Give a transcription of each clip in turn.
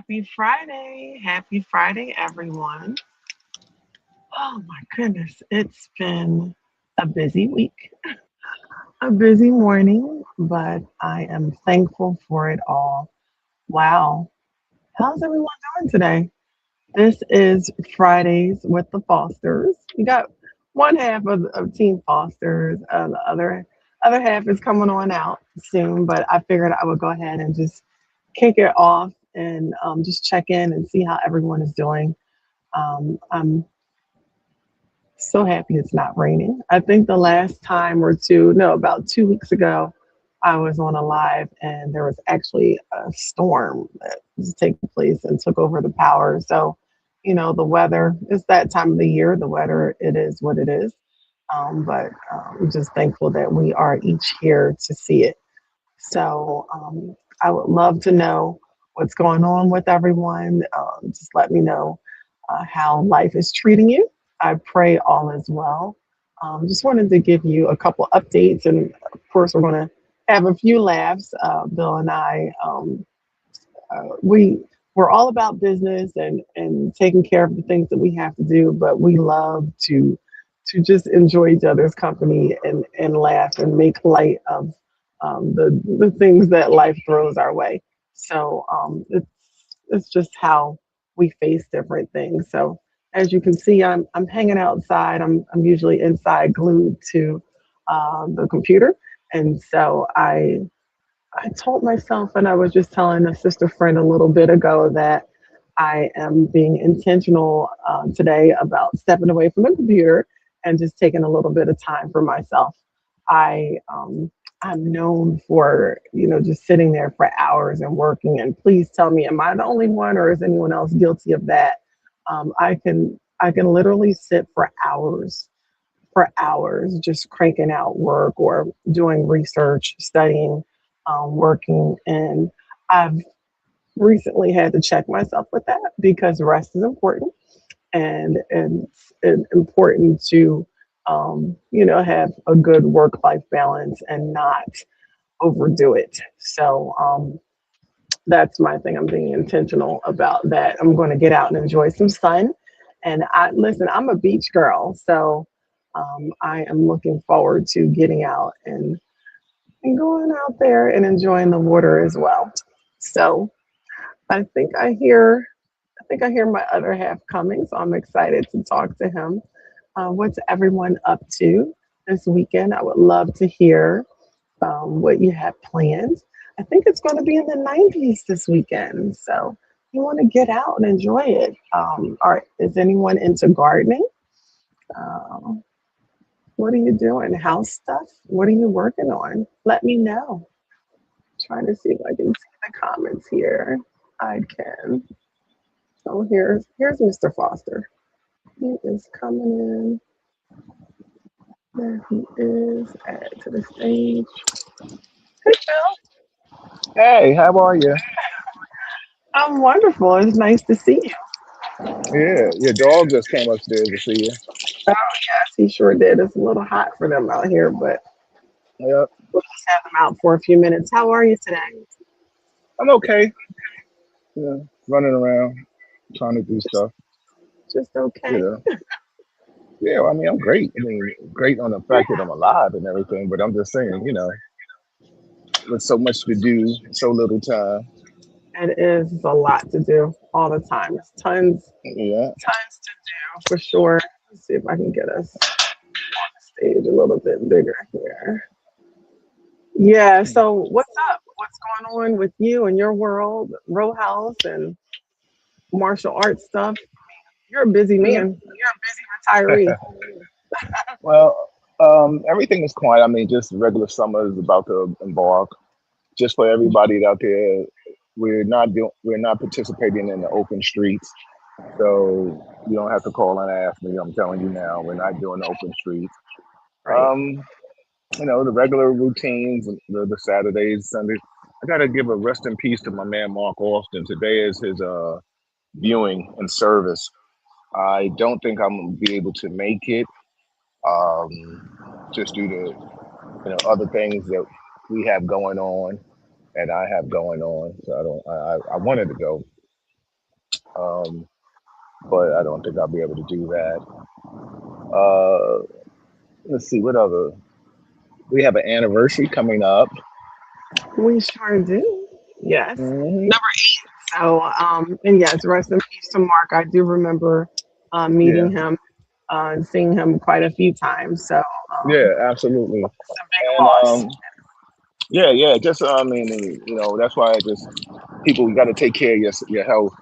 Happy Friday. Happy Friday, everyone. Oh my goodness. It's been a busy week, a busy morning, but I am thankful for it all. Wow. How's everyone doing today? This is Fridays with the Fosters. You got one half of Team Fosters, the other half is coming on out soon, but I figured I would go ahead and just kick it off and just check in and see how everyone is doing. I'm so happy it's not raining. I think the last time or two, no, about 2 weeks ago, I was on a live and there was actually a storm that was taking place and took over the power. So, the weather, it's that time of the year. The weather, it is what it is. But I'm just thankful that we are each here to see it. So I would love to know what's going on with everyone. Just let me know how life is treating you. I pray all is well. Just wanted to give you a couple updates, and of course, we're going to have a few laughs. Bill and I, we're all about business and taking care of the things that we have to do, but we love to just enjoy each other's company and laugh and make light of the things that life throws our way. So it's just how we face different things. So as you can see, I'm hanging outside. I'm usually inside, glued to the computer, and so I told myself, and I was just telling a sister friend a little bit ago that I am being intentional today about stepping away from the computer and just taking a little bit of time for myself. I I'm known for just sitting there for hours and working. And please tell me, am I the only one, or is anyone else guilty of that? I can literally sit for hours just cranking out work or doing research, studying, working. And I've recently had to check myself with that because rest is important and it's important to, have a good work life balance and not overdo it. So that's my thing. I'm being intentional about that. I'm going to get out and enjoy some sun. And listen, I'm a beach girl. So I am looking forward to getting out and going out there and enjoying the water as well. So I think I hear my other half coming, so I'm excited to talk to him. What's everyone up to this weekend? I would love to hear what you have planned. I think it's going to be in the 90s this weekend, so you want to get out and enjoy it. Is anyone into gardening? Uh, what are you doing? House stuff? What are you working on? Let me know. Trying to see if I can see the comments here. I can. Oh, here's Mr. Foster. He is coming in. There he is. Add to the stage. Hey, Phil. Hey, how are you? I'm wonderful. It's nice to see you. Yeah, your dog just came upstairs to see you. Oh, yes, he sure did. It's a little hot for them out here, but Yep, we'll just have them out for a few minutes. How are you today? I'm okay. Running around, trying to do Just, stuff. just You okay. know, yeah. I mean, I'm great. I mean, great on the fact that I'm alive and everything. But I'm just saying, with so much to do, so little time. It is a lot to do all the time. It's Yeah. tons to do for sure. Let's see if I can get us stage a little bit bigger here. Yeah, so what's up? What's going on with you and your world, row house and martial arts stuff? You're a busy Yeah. man. You're a busy retiree. Well, everything is quiet. I mean, just regular summer is about to embark. Just for everybody out there, we're not participating in the open streets. So you don't have to call and ask me. I'm telling you now, we're not doing open streets. Right. The regular routines, the Saturdays, Sundays. I gotta give a rest in peace to my man Mark Austin. Today is his viewing and service. I don't think I'm gonna be able to make it, just due to other things that we have going on and I have going on. So I don't. I wanted to go, Um, but I don't think I'll be able to do that. Uh, let's see, what other? We have an anniversary coming up. We sure do. Yes. Hmm. Number 8. So, and yes, rest in peace to Mark. I do remember Yeah, meeting him and seeing him quite a few times. So, yeah, absolutely. it's a big And loss. yeah, yeah, just I mean, that's why I just people got to take care of your health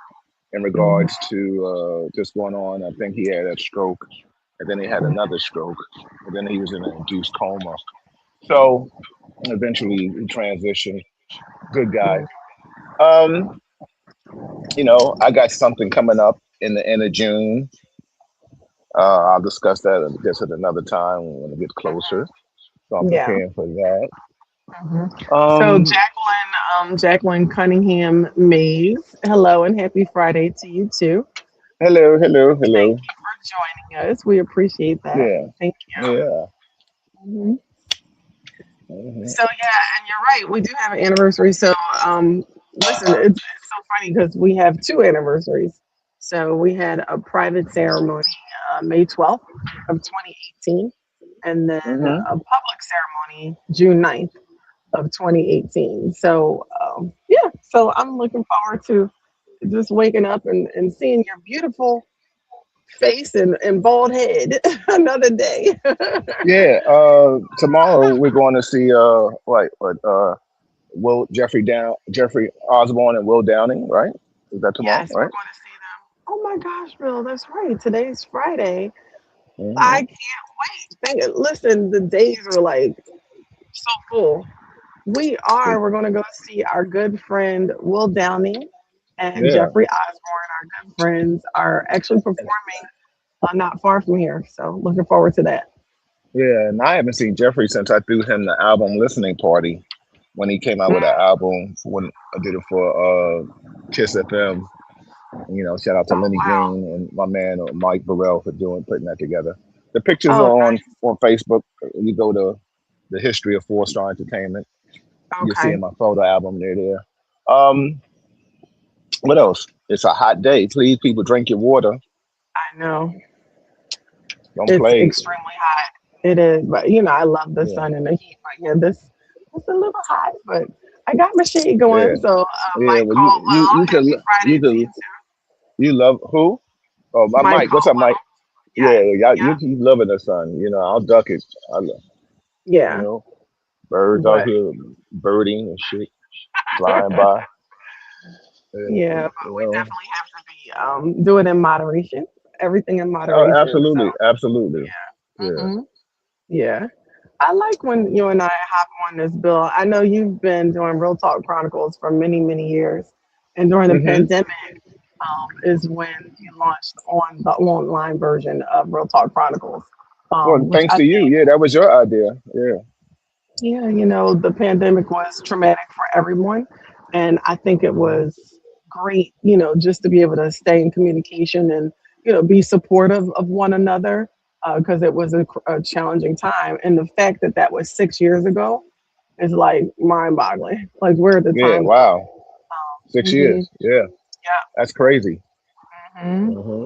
in Mhm. regards to just going on. I think he had a stroke, and then he had another stroke, and then he was in an induced coma. So eventually he transitioned. Good guy. Um, I got something coming up in the end of June. I'll discuss that, I guess, at another time when it gets closer. So I'm Yeah. preparing for that. Mhm. So Um, Jacqueline Cunningham Mays, hello and happy Friday to you too. hello, hello, Thank hello. you for joining us. We appreciate that. Yeah, Thank yeah. you. Mhm. Hmm. So yeah, and you're right. We do have an anniversary. So listen, it's so funny because we have two anniversaries. So we had a private ceremony May 12th of 2018, and then Hmm. a public ceremony June 9th of 2018. So yeah, so I'm looking forward to just waking up and seeing your beautiful face and bald head another day. Yeah. Tomorrow we're going to see Will Jeffrey Osborne and Will Downing, right? Is that tomorrow, Yes, we're right? going to see them. Oh my gosh, Bill, that's right. Today's Friday. I Hmm. can't wait. Listen, the days are like so full. We're going to go see our good friend Will Downing and Yeah, Jeffrey Osborne, our good friends, are actually performing not far from here. So looking forward to that. yeah. And I haven't seen Jeffrey since I threw him the album listening party when he came out with an album when I did it for Kiss FM. Shout out to Oh Lenny wow. Green and my man Mike Burrell for putting that together. The pictures Oh are on Facebook. You go to the history of Four Star Entertainment. You'll see okay. in my photo album there. Um, what else? It's a hot day. Please, people, drink your water. I know Don't it's play. extremely hot. It is, but I love the Yeah, sun and the heat. But yeah, this it's a little hot, but I got my shade going. yeah, So yeah. Mike Well, Caldwell, happy you Friday to could you too. you love who? Oh, my Mike Mike. What's up, Mike? Caldwell. Yeah, Yes. y'all, Yeah. you keep loving the sun. I'll duck it. You Yeah. know, birds out But here birding and shit flying by. Yeah, yeah, but you we know. definitely have to be do it in moderation. Everything in Oh, moderation. So absolutely, absolutely. Yeah. hmm yeah. I like when you and I hop on this, Bill. I know you've been doing Real Talk Chronicles for many, many years. And during the Hmm. pandemic is when you launched on the online version of Real Talk Chronicles, Well, which thanks I to you. think, Yeah, that was your idea. Yeah. yeah, the pandemic was traumatic for everyone. And I think it Hmm. was great, just to be able to stay in communication and, be supportive of one another because it was a challenging time. And the fact that that was 6 years ago is like mind boggling. Like, where did the Yeah. time go? Wow. 6 years. Hmm Yeah. That's crazy. Yeah. Hmm Hmm.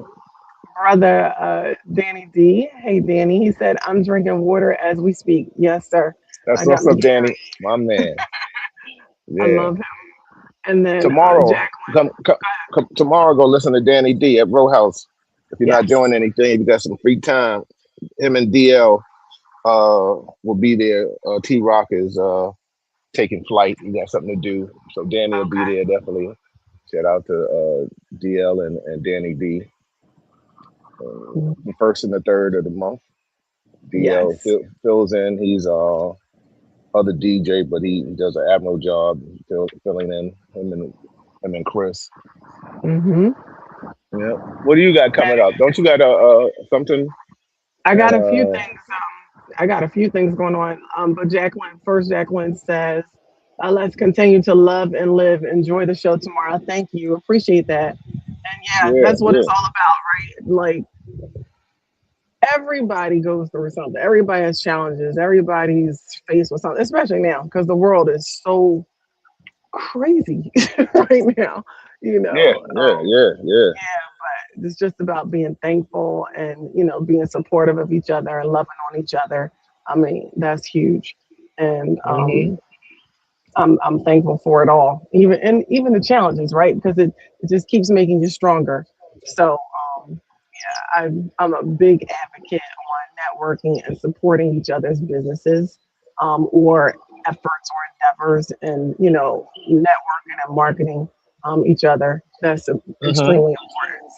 Brother Danny D. Hey, Danny. He said, I'm drinking water as we speak. Yes, sir. That's I got what's my up, Danny, Gatorade. my man. I Yeah. love him. And then Tomorrow, Jacqueline. tomorrow, go listen to Danny D at Row House. If you're not doing Yes. anything, if you got some free time, him and DL will be there. T Rock is taking flight. He got something to do, so Danny will be there definitely. Shout out to DL and Danny D. Okay. The first and the third of the month. DL Yes. fills in. He's other DJ, but he does an admirable job filling in him and Chris. hmm Yeah. What do you got coming up? Don't you got something? I got a few Uh, things. I got a few things going on. But Jacqueline says, let's continue to love and live. Enjoy the show tomorrow. Thank you. Appreciate that. And yeah, yeah, that's what it's yeah, all about, right? Like, everybody goes through something. Everybody has challenges. Everybody's faced with something, especially now because the world is so crazy right now. you Yeah, know. yeah, yeah, yeah. It's just about being thankful and being supportive of each other and loving on each other. I mean, that's huge, and Hmm. I'm thankful for it all, even the challenges, right? Because it just keeps making you stronger. So I'm a big advocate on networking and supporting each other's businesses, or efforts or endeavors, and networking and marketing each other. That's Hmm. extremely important.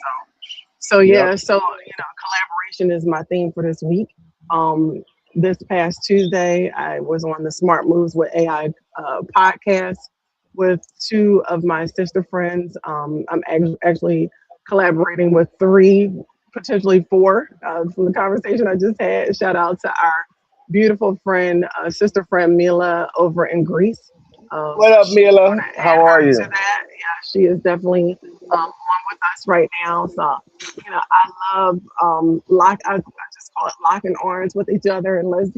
So Yep. yeah, so collaboration is my theme for this week. This past Tuesday, I was on the Smart Moves with AI podcast with two of my sister friends. I'm actually collaborating with three, potentially four, from the conversation I just had. Shout out to our beautiful friend, sister friend Mila over in Greece. What up, She's Mila? going to How add are her to you? that. Yeah, she is definitely on with us right now. So, I love I just call it locking arms with each other, and let's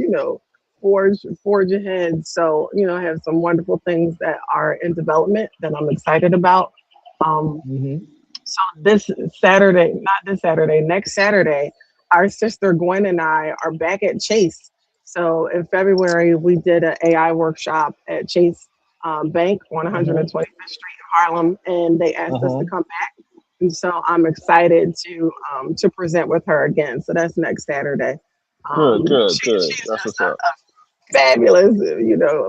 forge ahead. So, I have some wonderful things that are in development that I'm excited about. Um, Hmm. so this Saturday, not this Saturday, next Saturday, our sister Gwen and I are back at Chase. So in February, we did an AI workshop at Chase Bank on Hmm. 125th Street in Harlem, and they asked us to Hmm. come back. And so I'm excited to present with her again. So that's next Saturday. Good, good, good. She's That's just what's up. a fabulous,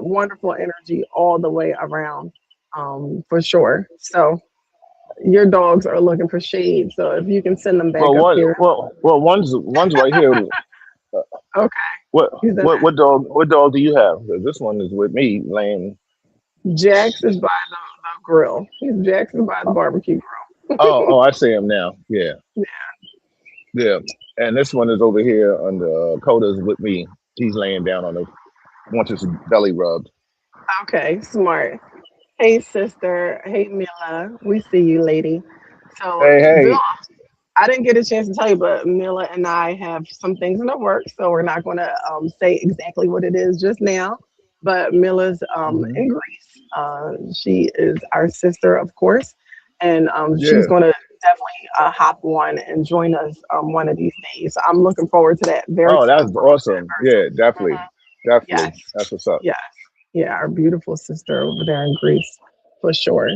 wonderful energy all the way around, for sure. So your dogs are looking for shade. So if you can send them back Well, up here. one's right here. Uh, Okay. What He's in what dog do you have? 'Cause this one is with me laying. Jax is by the grill. Jax is by the barbecue Oh, oh, I see him now. Yeah, grill. yeah. And this one is over here on the Coda's with me. He's laying down on the wants his belly rubbed. Okay, smart. Hey sister. Hey Mila. We see you, lady. So Hey, Bill, hey. I didn't get a chance to tell you, but Mila and I have some things in the works, so we're not going to say exactly what it is just now. But Mila's Hmm. in Greece. She is our sister, of course, and she's Yeah. going to definitely hop on and join us one of these days. So I'm looking forward to that. Very Oh, excited that's to meet awesome. Yeah, that person. definitely, definitely. Yes, That's what's up. yes, yeah, our beautiful sister over there in Greece, for sure.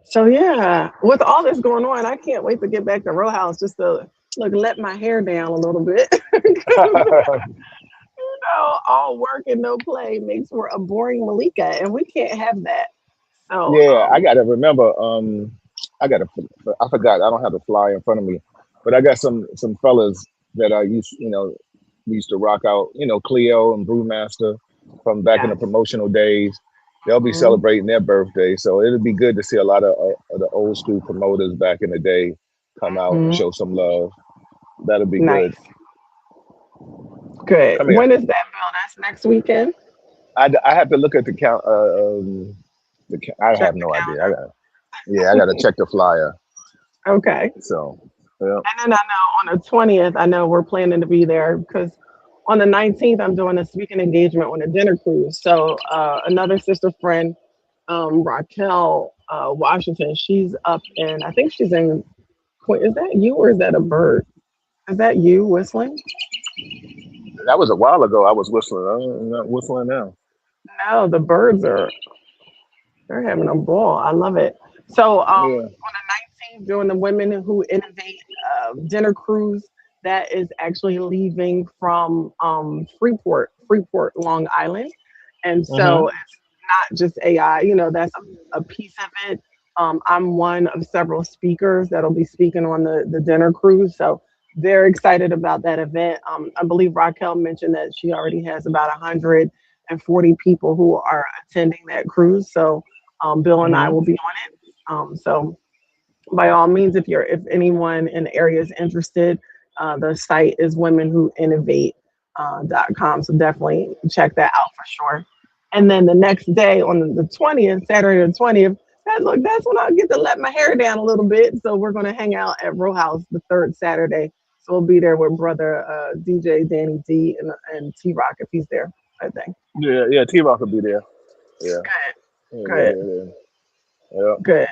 So yeah, with all this going on, I can't wait to get back to Row House just to let my hair down a little bit. Because all work and no play makes for a boring Malika, and we can't have that. So Yeah, I gotta remember. I gotta. I forgot. I don't have the flyer in front of me, but I got some fellas that I used. We used to rock out. Cleo and Brewmaster from back in the yes, promotional days. They'll be mhm, celebrating their birthday, so it'll be good to see a lot of the old school promoters back in the day come out and mhm. show some love. That'll be good. Nice, good. Come here. When is that, Bill? That's next weekend. I have to look at the count. I Check have the no idea. Yeah, I got to check the flyer. calendar. Okay. So, yeah. And then I know on the 20th, I know we're planning to be there because on the 19th, I'm doing a speaking engagement on a dinner cruise. So another sister friend, Raquel Washington, she's up in, I think she's in, is that you or is that a bird? Is that you whistling? That was a while ago. I was whistling. I'm not whistling now. No, the birds they're having a ball. I love it. So Yeah. on the 19th, doing the Women Who Innovate dinner cruise that is actually leaving from Freeport, Long Island. And so Hmm. it's not just AI, that's a piece of it. I'm one of several speakers that'll be speaking on the dinner cruise. So very excited about that event. I believe Raquel mentioned that she already has about 140 people who are attending that cruise. So Bill and I Hmm. will be on it. So by all means, if anyone in the area is interested, the site is womenwhoinnovate.com. So definitely check that out for sure. And then the next day on the 20th, Saturday the 20th, that's when I get to let my hair down a little bit. So we're going to hang out at Row House the third Saturday. So we'll be there with brother DJ Danny D and T Rock if he's there, I think. Yeah, yeah. T Rock will be there. Yeah. Good, Yeah, yeah, good, yeah, yeah. Yeah. good.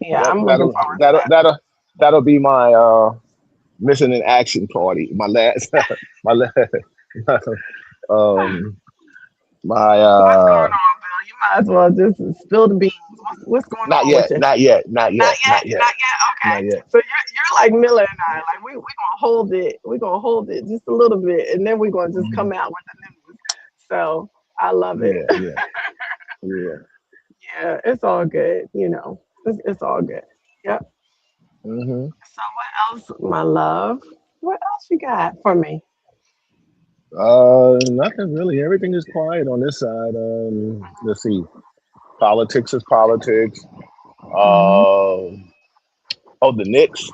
Yeah, That I'm looking that'll forward to that'll that. that'll that'll be my missing in action party. My last my last um my What's going on, Bill? You might as well just spill the beans. What's going not on with yet, you? not yet, not Not yet, yet, not yet, not yet. not Okay, yet. so you're like Miller and I. Like we gonna hold it. We gonna hold it just a little bit, and then we're gonna just Mhm. come out with the news. So I love it. Yeah, yeah, yeah. Yeah, it's all good. It's all good. Yep. hmm So what else, my love? What else you got for me? Nothing really. Everything is quiet on this side. Let's see. Politics is politics. Mhm. Oh, the Knicks.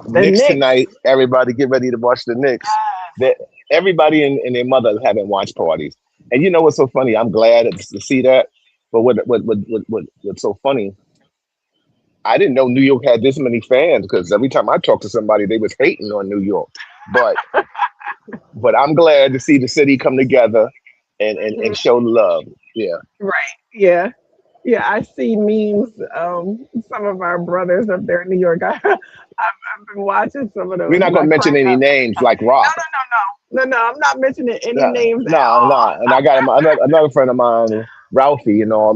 The Knicks Knicks. tonight. Everybody get ready to watch the Knicks. Yes. That everybody and their mother having watch parties. And you know what's so funny? I'm glad to see that. But what's so funny? I didn't know New York had this many fans because every time I talked to somebody, they was hating on New York. But I'm glad to see the city come together and show love. Yeah, Right. Yeah. Yeah. I see memes. Some of our brothers up there in New York. I've been watching some of we're those, not and I gonna mention crack any up every names time. like No, Rock. no, no, no, no, no. I'm not mentioning any No, names at no, all. no. And I got another friend of mine, Ralphie, and all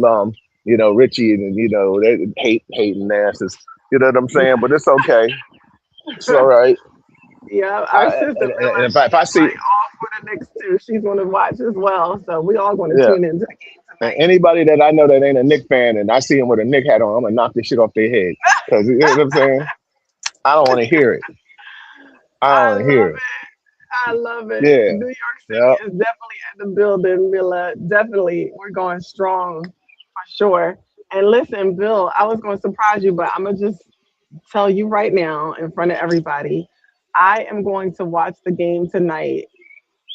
Richie, and they hating asses. You know what I'm saying? But it's okay. It's all right. Yeah, our sister And Mila, if I she's see like all for the Knicks too. She's going to watch as well. So we all going to yeah, tune into the game and tonight. anybody that I know that ain't a Nick fan, and I see him with a Nick hat on, I'm gonna knock this shit off their head. Cause you know what I'm saying? I don't want to hear it. I don't I want to love hear it. it. I love it. Yeah, New York yeah. City is definitely in the building, Mila. Definitely, we're going strong for sure. And listen, Bill, I was going to surprise you, but I'm gonna just tell you right now in front of everybody, I am going to watch the game tonight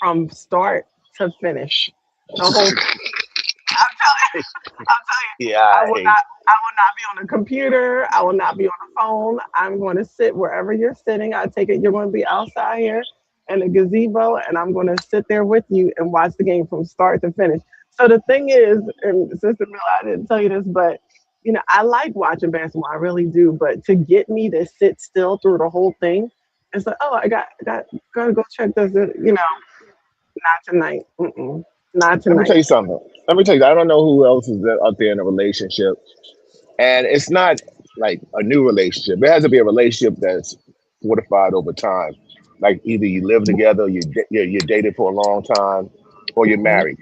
from start to finish, the whole thing. I'm telling, I'm telling you, I Yeah, will not. I will not be on the computer. I will not be on the phone. I'm going to sit wherever you're sitting. I take it you're going to be outside here in the gazebo, and I'm going to sit there with you and watch the game from start to finish. So the thing is, and Sister Miller, I didn't tell you this, but I like watching basketball. I really do. But to get me to sit still through the whole thing, it's like, oh, I gotta go check this. Not tonight. Mm-mm. Not let me tell tonight. you something. Let me tell you, I don't know who else is out there in a relationship, and it's not like a new relationship. It has to be a relationship that's fortified over time. Like either you live together, you dated for a long time, or you're Mhm. married.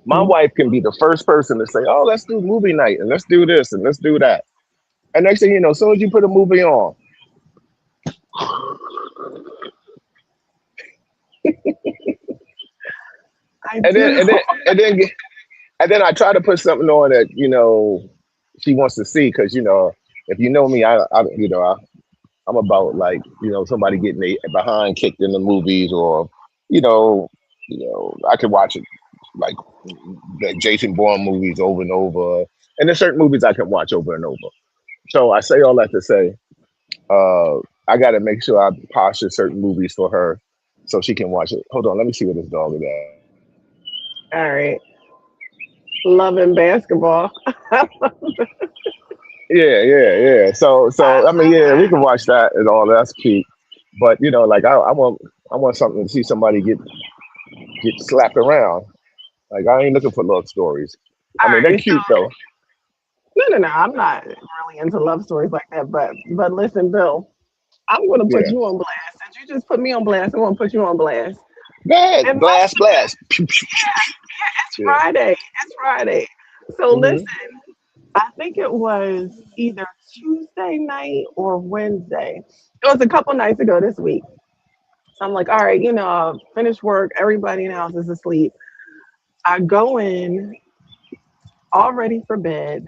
My wife can be the first person to say, "Oh, let's do movie night and let's do this and let's do that." And next thing you know, as soon as you put a movie on, I and then do. and then and then and then I try to put something on that she wants to see because if you know me, I'm about like somebody getting their behind kicked in the movies or you know I could watch it like the Jason Bourne movies over and over, and there's certain movies I can watch over and over. So I say all that to say, uh, I got to make sure I posture certain movies for her so she can watch it. Hold on, let me see what this dog is at. All right. Loving basketball. I Yeah, yeah, yeah. So I mean, love yeah, we it. can watch that and all. That's cute. But like I want something to see somebody get slapped around. Like I ain't looking for love stories. I mean, All they're right. So cute though. no, no, no. I'm not really into love stories like that. But listen, Bill, I'm gonna put Yeah. you on blast. Since you just put me on blast, I'm gonna put you on blast. Go ahead, It must blast, have been. blast. Pew, pew, pew, Yeah, pew. yeah. It's Yeah. Friday. It's Friday. So listen, hmm I think it was either Tuesday night or Wednesday. It was a couple nights ago this week. So I'm like, all right, finish work. Everybody in the house is asleep. I go in all ready for bed.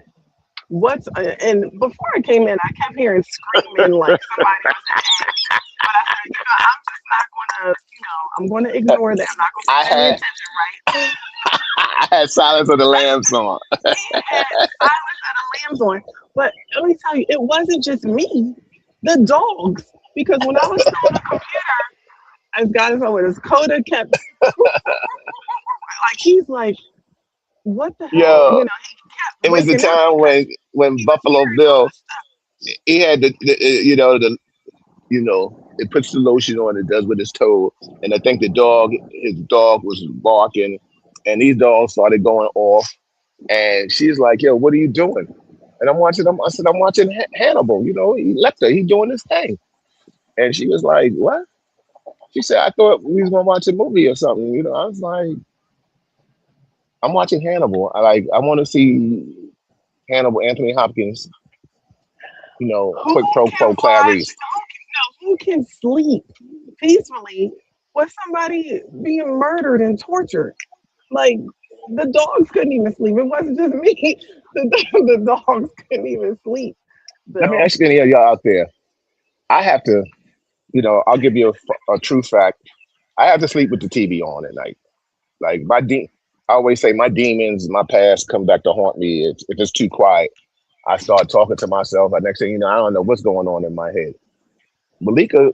And before I came in, I kept hearing screaming like somebody was in there. But I said, I'm just not gonna, I'm gonna ignore that. I'm not gonna I pay any had attention, right? I had Silence of the Lambs on. He had Silence of the Lambs on. But let me tell you, it wasn't just me, the dogs. Because when I was still on the computer, as God is always, Coda kept like he's like, what the hell? Yo, He It was the waking up time because when he was Buffalo hearing all Bill this stuff. he had it puts the lotion on, it does with his toe, and I think his dog was barking, and these dogs started going off, and she's like, "Yo, what are you doing?" And I said, "I'm watching Hannibal. He left her. He doing his thing." And she was like, "What?" She said, "I thought we was gonna watch a movie or something." I was like, "I'm watching Hannibal. I want to see Hannibal, Anthony Hopkins, Who quick pro can quo watch? Clarice." Who can sleep peacefully with somebody being murdered and tortured? Like the dogs couldn't even sleep. It wasn't just me. The dogs couldn't even sleep. Let me Bill. ask any of y'all out there. I have to, I'll give you a true fact. I have to sleep with the TV on at night. Like I always say my demons, my past come back to haunt me. If it's too quiet, I start talking to myself. And next thing you know, I don't know what's going on in my head. Malika,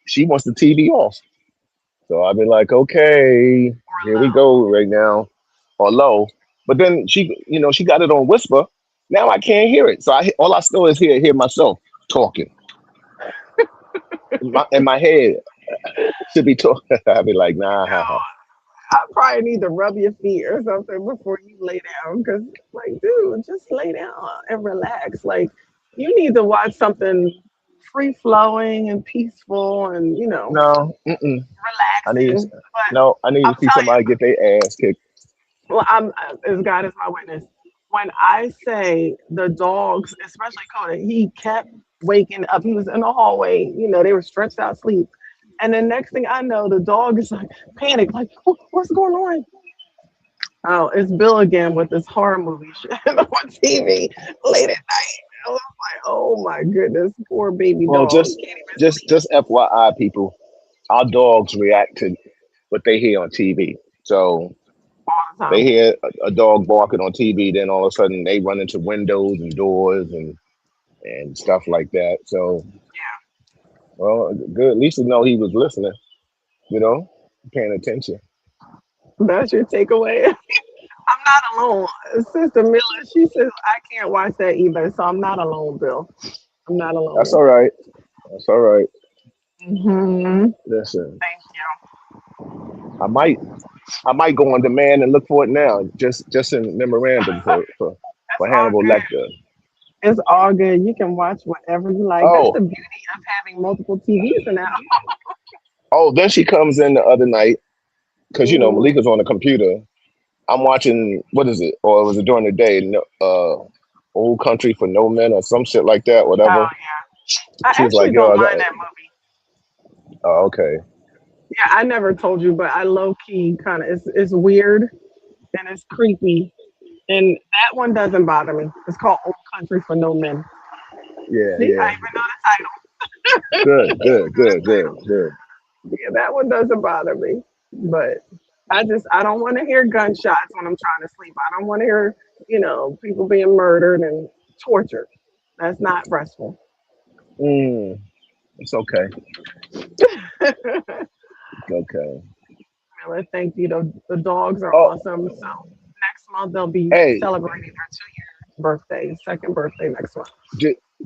she wants the TV off. So I've been like, okay, here we Low. go right now, or low. But then she got it on whisper. Now I can't hear it. So all I still is hear myself talking in my head. Should be talking. I'd be like, nah. I probably need to rub your feet or something before you lay down. Cause like, dude, just lay down and relax. Like, you need to watch something free flowing and peaceful and No, mm-mm. I need relaxing. But no. I need I'm to see telling somebody get their ass kicked. you, well, I'm as God is my witness. When I say the dogs, especially Coda, he kept waking up. He was in the hallway. They were stretched out asleep. And the next thing I know, the dog is like panic, like, what's going on? Oh, it's Bill again with this horror movie shit on TV late at night. I was like, oh my goodness, poor baby Well, dog just can't even just sleep just FYI, people, our dogs react to what they hear on TV. So all the they time. hear a dog barking on TV, then all of a sudden they run into windows and doors and stuff like that. So, well, good. At least to know he was listening. You know, paying attention. That's your takeaway. I'm not alone. Sister Miller, she says I can't watch that either, so I'm not alone, Bill. I'm not That's alone. all right. That's all right. Hmm. Listen, Thank you. I might I might go on demand and look for it now, just in memorandum for It's all Hannibal good. Lecter. It's all good. You can watch whatever you like. That's the Oh, beauty of having multiple TVs in the house. then she comes in the other night because Hmm. Malika's on the computer. I'm watching, what is it? Or was it during the day? No, Old Country for No Men or some shit like that, whatever. Oh yeah, I She's actually like, don't yo, mind that movie. okay. Yeah, I never told you, but I low key kind of it's weird and it's creepy, and that one doesn't bother me. It's called Old Country for No Men. Yeah, See, I yeah. even know the title. Good, I even good, know the good, good, title. good. Yeah, that one doesn't bother me, but I don't want to hear gunshots when I'm trying to sleep. I don't want to hear people being murdered and tortured. That's not restful. It's okay. It's okay. Well, thank you. The dogs are Oh, awesome. So next month they'll be hey, celebrating their 2 year birthday, second birthday next month.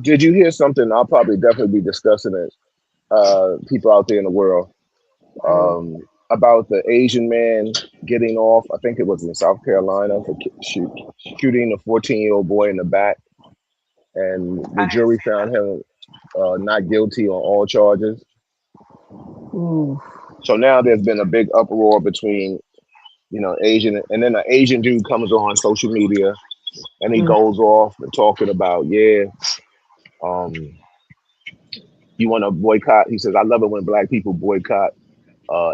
did you hear something? I'll probably definitely be discussing it. People out there in the world. Mm. About the Asian man getting off. I think it was in South Carolina for shooting a 14-year-old boy in the back, and the I didn't jury see found him not guilty on all charges. that. Ooh. So now there's been a big uproar between Asian, and then an Asian dude comes on social media and he Mm. goes off and talking about, yeah, um, you want to boycott. He says, I love it when black people boycott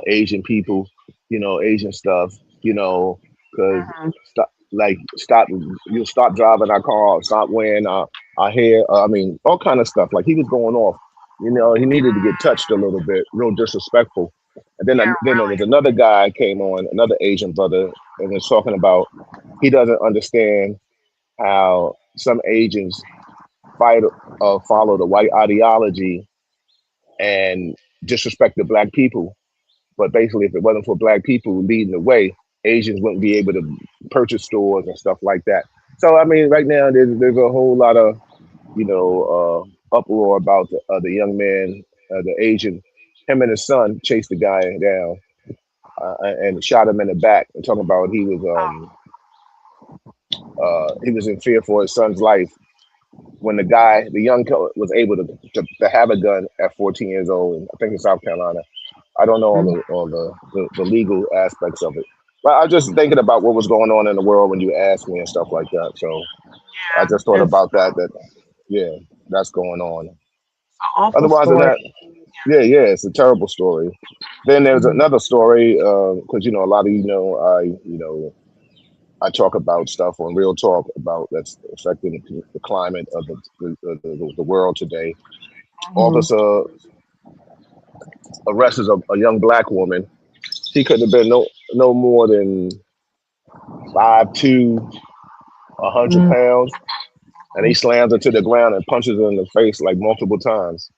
Asian people, Asian stuff, because Mhm. stop, you stop driving our car, stop wearing our hair. I mean, all kind of stuff. Like he was going off. He needed to get touched a little bit, real disrespectful. And then Yeah, then there was really. another guy came on, another Asian brother, and was talking about he doesn't understand how some Asians fight follow the white ideology and disrespect the black people, but basically, if it wasn't for black people leading the way, Asians wouldn't be able to purchase stores and stuff like that. So I mean, right now there's a whole lot of uproar about the young man, the Asian. Him and his son chased the guy down and shot him in the back, and talking about he was in fear for his son's life when the young killer was able to have a gun at 14 years old. I think in South Carolina. I don't know Mhm. all the legal aspects of it. But I was just thinking about what was going on in the world when you asked me and stuff like that. So I Yeah, just thought it's about that yeah, that's going on. an awful Otherwise than story. that, yeah, yeah, it's a terrible story. Then there's Mhm. another story because a lot of I talk about stuff on Real Talk about that's affecting the climate of the world today. Mhm. Officer arrests a young black woman. She couldn't have been no more than 5'2", 100 pounds, and he Mhm. slams her to the ground and punches her in the face like multiple times.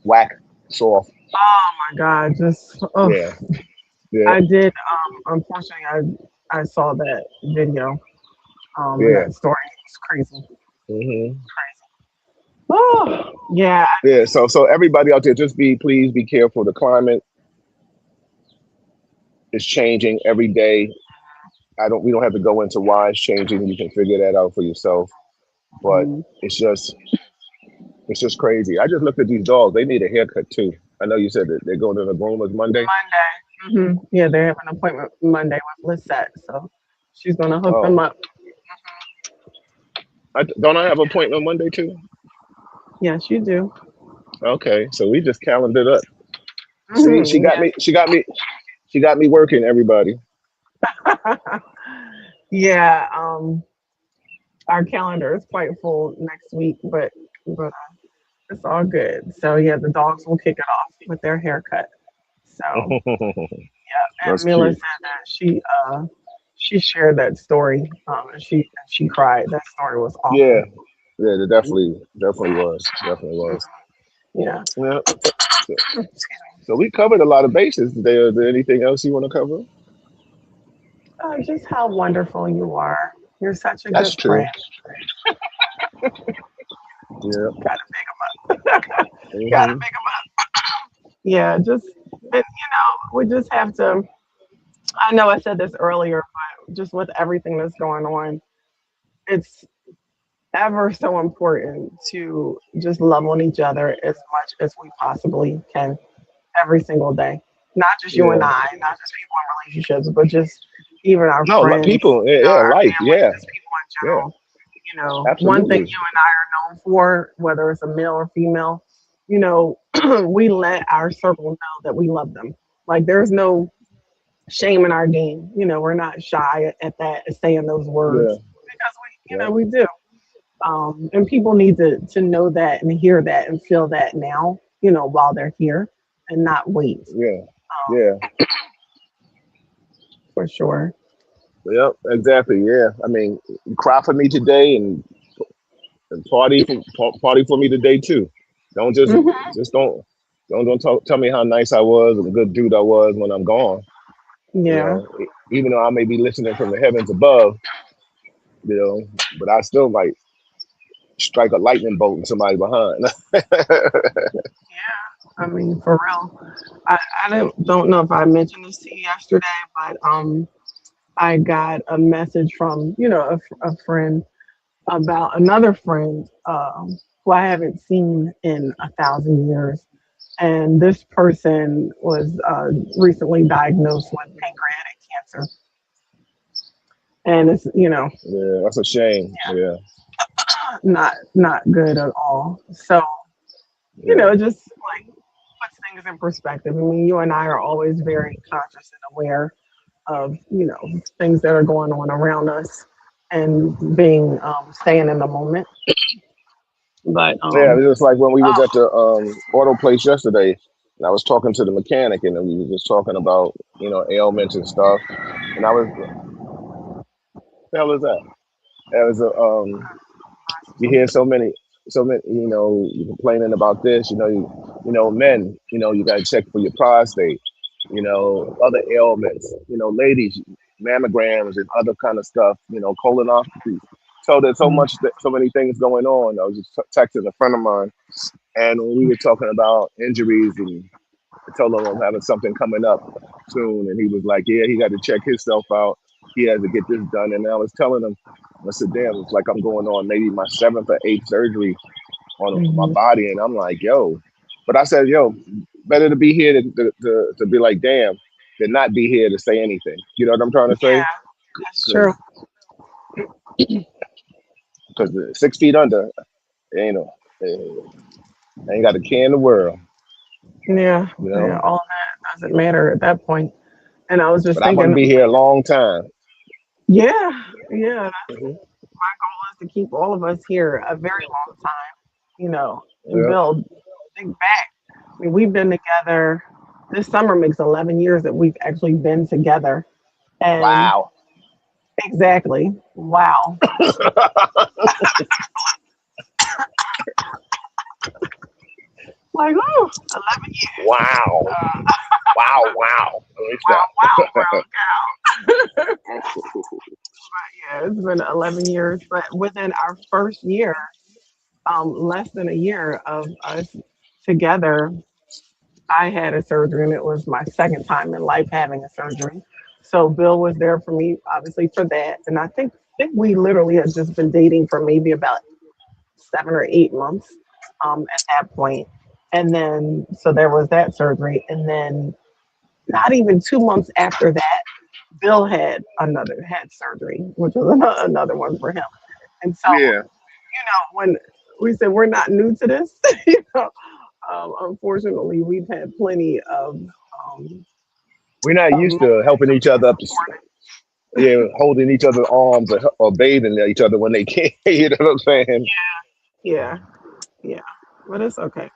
Whack, soft. Oh my God, just oh, Yeah, yeah, I did. Unfortunately, I saw that video. And yeah. that story is crazy, Hmm. crazy. Oh, yeah. Yeah, so everybody out there, just please be careful. The climate is changing every day. We don't have to go into why it's changing. You can figure that out for yourself. But Mhm. it's just it's just crazy. I just looked at these dogs. They need a haircut too. I know you said that they're going to the groomers Monday. Monday. Yeah, they have an appointment Monday with Lisette, so she's gonna hook them Oh, up. don't I have an appointment Monday too? Yes, you do. Okay, so we just calendared up. See, Yes. she got me working. Everybody. Yeah. Our calendar is quite full next week, but it's all good. So yeah, the dogs will kick it off with their haircut. So yeah, and That's Mila cute. said that she shared that story. And she cried. That story was Yeah, awful. yeah, it definitely was, definitely was. Yeah. Yeah. So, so we covered a lot of bases today. Is there anything else you want to cover? Just how wonderful you are. You're such a That's good friend. true. Yeah. Gotta make 'em up. Gotta Hmm. make 'em up. Yeah, just and we just have to. I know I said this earlier, but just with everything that's going on, it's ever so important to just love on each other as much as we possibly can every single day. Not just you and Yeah. I, not just people in relationships, but just even our No, like friends, people. Yeah, yeah, our life. family, Yeah, just people in yeah. general. One thing Absolutely. you and I are known for, whether it's a male or female, you know, we let our circle know that we love them. Like there's no shame in our game. We're not shy at that, at saying those Yeah. words because Yeah. we do. And people need to know that and hear that and feel that now, while they're here and not wait, Yeah. Yeah. for sure. Yep. Exactly. Yeah. I mean, cry for me today and party for me today too. Don't Hmm. just don't tell me how nice I was and a good dude I was when I'm gone. Yeah. Even though I may be listening from the heavens above, but I still might strike a lightning bolt in somebody behind. Yeah. I mean, for real. I don't know if I mentioned this to you yesterday, but I got a message from a friend about another friend who I haven't seen in 1,000 years, and this person was recently diagnosed with pancreatic cancer, and it's Yeah, that's a shame. Yeah, not good at all. So yeah, just like puts things in perspective. I mean, you and I are always very conscious and aware of things that are going on around us and being staying in the moment. But yeah. It was like when we was oh, at the auto place yesterday, and I was talking to the mechanic, and we were just talking about ailments and stuff. And I was, the hell is that? There was a you hear so many you complaining about this. Men. You got to check for your prostate. Other ailments. Ladies. mammograms and other kind of stuff, colonoscopies. So there's so many things going on. I was just texting a friend of mine, and when we were talking about injuries, and I told him I'm having something coming up soon, and he was like, "Yeah, he got to check himself out. He has to get this done." And I was telling him, I said, "Damn, it's like I'm going on maybe my seventh or eighth surgery on my Mhm. body," and I'm like, "Yo," but I said, "Yo, better to be here to be like, damn, than not be here to say anything." You know what I'm trying to say? Yeah, that's true. Because 6 feet under, ain't no, ain't got a care in the world, Yeah, you yeah, know. all that doesn't matter at that point. And I was just But I want to thinking, be here a long time. yeah, yeah, Hmm. my goal is to keep all of us here a very long time, and Yeah. build. Think back. I mean, we've been together. This summer makes 11 years that we've actually been together. And Wow. exactly, wow. Like, oh, 11 years. Wow. Wow. Wow. Let me Wow, stop. wow, brown cow. Yeah, it's been 11 years. But within our first year, less than a year of us together, I had a surgery, and it was my second time in life having a surgery. So Bill was there for me, obviously, for that. And I think we literally had just been dating for maybe about 7 or 8 months at that point. And then, so there was that surgery. And then, not even 2 months after that, Bill had surgery, which was another one for him. And so, Yeah. when we said we're not new to this, unfortunately, we've had plenty We're not of used to moments helping of each other up. disappointment. Yeah, holding each other's arms, or bathing each other when they can. You know what I'm saying? Yeah, yeah, but it's okay.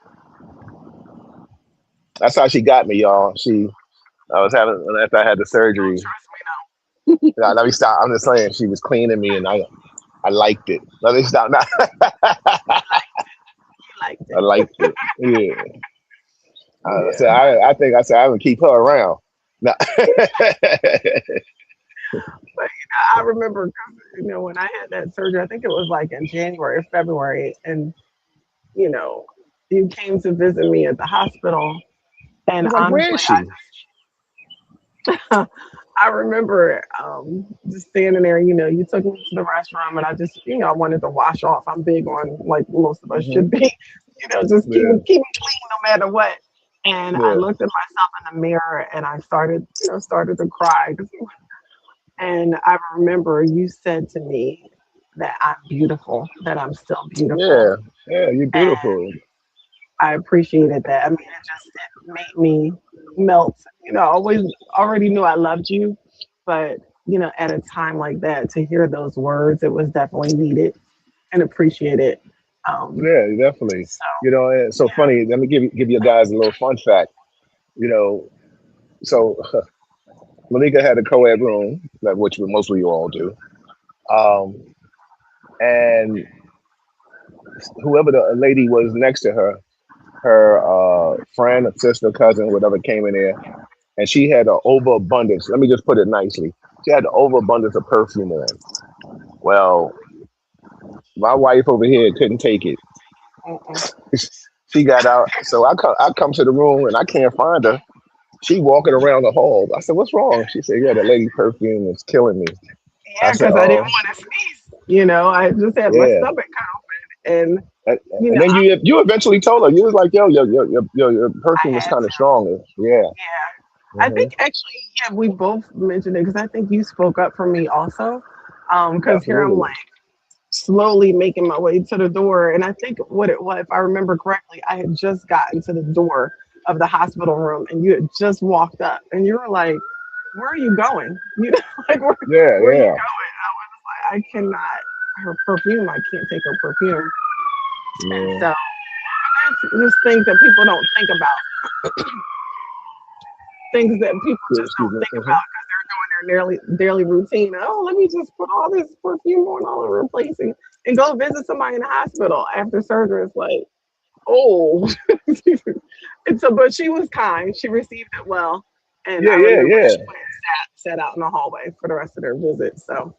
That's how she got me, y'all. I was having after I had the Oh, surgery. trust me, Now, let me stop. I'm just saying she was cleaning me, and I liked it. Let me stop. Now. he liked I it. liked it. Yeah. So Yeah, I think I said I would keep her around. No. but I remember, 'cause, when I had that surgery, I think it was like in January or February, and you know, you came to visit me at the hospital, I and was like, where honestly, is she? I remember just standing there. You took me to the restroom, and I just, I wanted to wash off. I'm big on, like most of us Hmm. should be, just keep Yeah. keep me clean no matter what. And I Yeah. looked at myself in the mirror, and I started to cry. And I remember you said to me that I'm beautiful, that I'm still beautiful, Yeah. Yeah. You're and beautiful. I appreciated that. I mean, it made me melt. I always already knew I loved you, but at a time like that, to hear those words, it was definitely needed and appreciated. Um, Yeah, definitely. so It's so funny. Let me give you guys a little fun fact. You know, so Malika had a co-ed room, like which most of you all do. Um, and whoever the lady was next to her, her friend, sister, cousin, whatever came in there, and she had an overabundance. Let me just put it nicely. She had an overabundance of perfume on. Well, my wife over here couldn't take it. mm-mm. She got out, so I come to the room and I can't find her. She walking around the hall. I said, "What's wrong?" She said, "Yeah, the lady perfume is killing me." I Yeah, said, because I didn't "Oh, want to sneeze. I just had my yeah." stomach cut open, and And, you know and then you eventually told her, you was like, "Yo, your I perfume is had kind of to. strong." Yeah. Yeah, I Hmm. think actually, yeah, we both mentioned it because I think you spoke up for me also. Because here I'm Absolutely. like, slowly making my way to the door. And I think what it was, if I remember correctly, I had just gotten to the door of the hospital room, and you had just walked up, and you were like, "Where are you going?" Like, Yeah, where are you yeah. going? I cannot, her perfume, I can't take her perfume. And Yeah. so that's just things that people don't think about, things that people just Excuse don't me. think about because they're doing their daily routine. Oh, let me just put all this perfume on all over the place, and go visit somebody in the hospital after surgery. It's like, oh. And so, but she was kind. She received it well. And Yeah, I yeah, remember yeah, she went and sat out in the hallway for the rest of their visit. So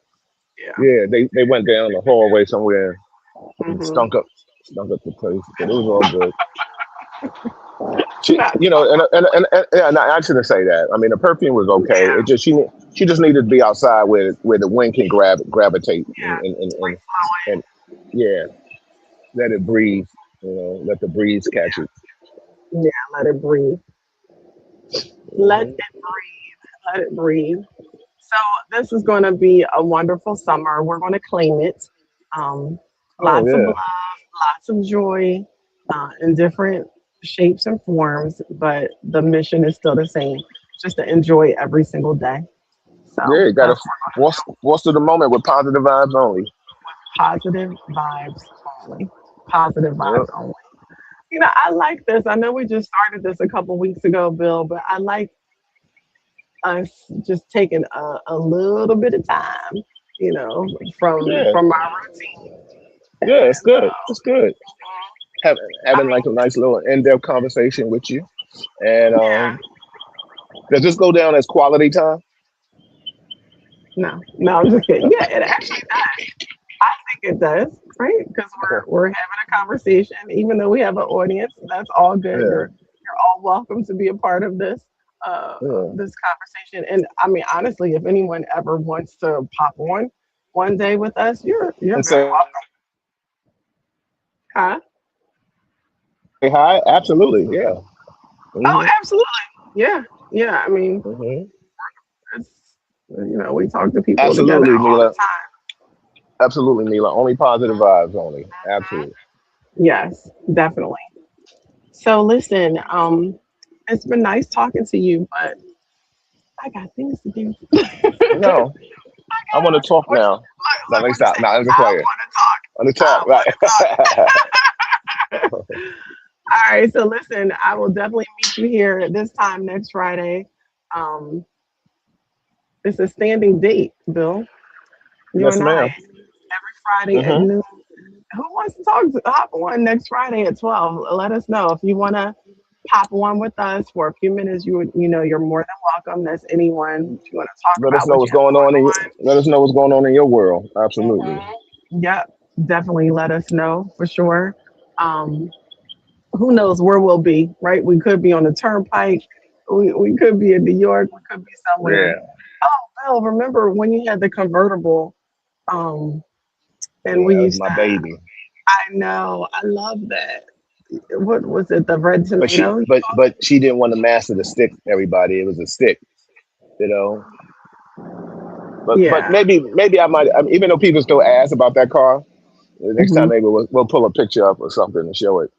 yeah. yeah. They went down the hallway somewhere and Hmm. stunk up the place, but it was all good. She, Not you know, and yeah, no, I shouldn't say that. I mean, the perfume was okay. It yeah, just she just needed to be outside where the wind can gravitate and yeah, let it breathe. You know, let the breeze catch it. yeah. Let it breathe. Let it Hmm. breathe. Let it breathe. So this is going to be a wonderful summer. We're going to claim it. Um, Oh Lots of love, yeah, lots of joy, in different shapes and forms, but the mission is still the same, just to enjoy every single day. yeah. So You gotta that's what we're going to do. what's to the moment with positive vibes only. Positive vibes only. Positive Yep. vibes only. I like this. I know we just started this a couple weeks ago, Bill, but I like us just taking a little bit of time, Yeah, from our routine. yeah. It's And good. It's good. I Having mean, like a nice little in-depth conversation with you, and yeah, does this go down as quality time? no, I'm just kidding. Yeah, it actually does. I think it does, right? Because we're having a conversation, even though we have an audience. That's all good. Yeah, You're all welcome to be a part of yeah. this conversation. And I mean, honestly, if anyone ever wants to pop on one day with us, you're And very say welcome. Huh? hi. Absolutely. Yeah. Oh, Hmm. absolutely. Yeah, yeah. I mean, Hmm. it's we talk to people together Absolutely, all the Mila. time. Absolutely, Mila. Only positive vibes only. Absolutely. Yes, definitely. So listen, it's been nice talking to you, but I got things to do. No, I want to talk What now. look, Now look let me what you stop. say. Now I'm just I playing. want to talk. On the I talk, want to right? talk. All right. So listen, I will definitely meet you here at this time next Friday. Um, it's a standing date, Bill. You Yes, and I ma'am. every Friday at Hmm. noon. Who wants to talk? Hop on next Friday at 12. Let us know if you want to pop on with us for a few minutes. You're more than welcome. That's anyone. If you want to talk Let us about know what you what's have going on going let us know what's going on in your world. Absolutely. on. Yep, definitely let us know for sure. Um, who knows where we'll be, right? We could be on the turnpike. We could be in New York. We could be somewhere. Yeah. Oh, Bill, remember when you had the convertible? Um, and Yeah, we that was used my to, baby. I know, I love that. What was it? The red But she tomato? but she didn't want to master the stick, everybody. It was a stick, you know. But Yeah. maybe I might, I mean, even though people still ask about that car, the next time Hmm. maybe we'll pull a picture up or something and show it.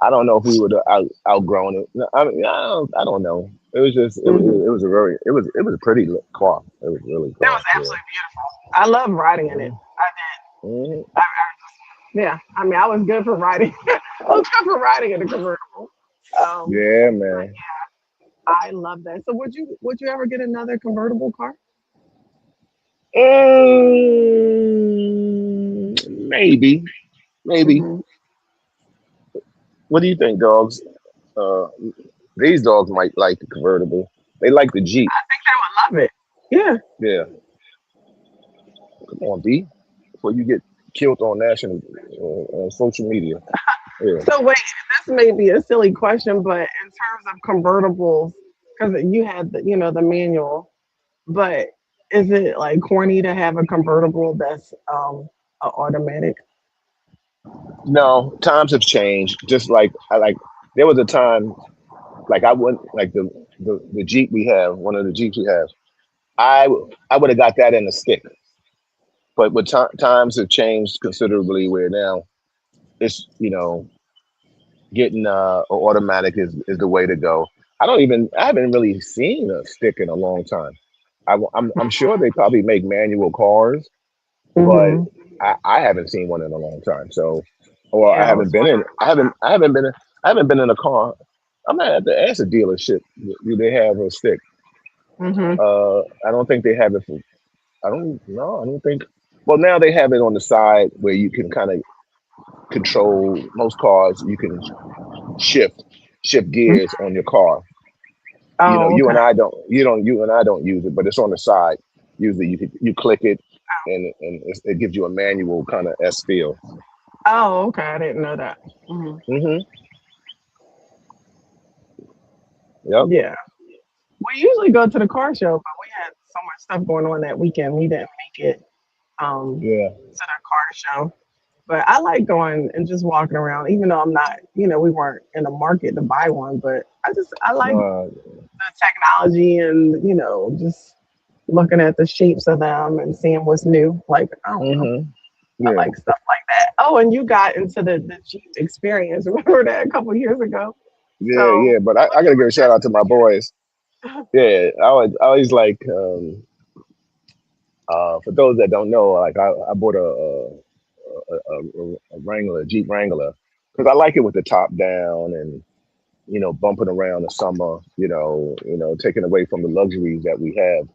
I don't know if we would have outgrown it. No, I mean, I don't know. It was just Hmm. it was a very it was a pretty car. It was really It car. was Yeah. absolutely beautiful. I love riding in it. Mhm. I did. Mhm. Yeah. I mean, I was good for riding. I was good for riding in a convertible. Um, Yeah, man. I love that. So would you ever get another convertible car? Maybe, maybe. Hmm. What do you think, dogs? Uh, these dogs might like the convertible. They like the Jeep. I think they would love it. Yeah. Yeah. Come on, B. Before you get killed on national social media. Yeah. So wait, this may be a silly question, but in terms of convertibles, because you had the manual, but is it like corny to have a convertible that's a automatic? No, times have changed. Just like I like, there was a time like I wouldn't like the Jeep we have, one of the Jeeps we have. I would have got that in a stick, but times have changed considerably. Where now it's getting automatic is the way to go. I haven't really seen a stick in a long time. I'm sure they probably make manual cars, but Hmm. I haven't seen one in a long time. So, or Yeah, I was wondering I haven't been in a car. I'm gonna have to ask a dealership. Do they have a stick? about that. I don't think they have it for. I don't know. I don't think. Well, now they have it on the side where you can kind of control most cars. You can shift Hmm. gears on your car. You know, Oh, okay. you and I don't use it, but it's on the side. Usually, you click it, and it gives you a manual kind of S feel. Oh, okay. I didn't know that. Hmm. Yep. Yeah. We usually go to the car show, but we had so much stuff going on that weekend. We didn't make it Yeah. to the car show. But I like going and just walking around, even though I'm not, we weren't in the market to buy one. But I like No. the technology and, just looking at the shapes of them and seeing what's new. Like, I don't know. Hmm. I Yeah. like stuff like that. Oh, and you got into the Jeep experience. Remember that a couple years ago? Yeah. So Yeah. But I when you gotta give were a shout out to my boys. testing Yeah. I always like. For those that don't know, like I bought a Wrangler, a Jeep Wrangler, because I like it with the top down and bumping around the summer. Taking away from the luxuries that we have.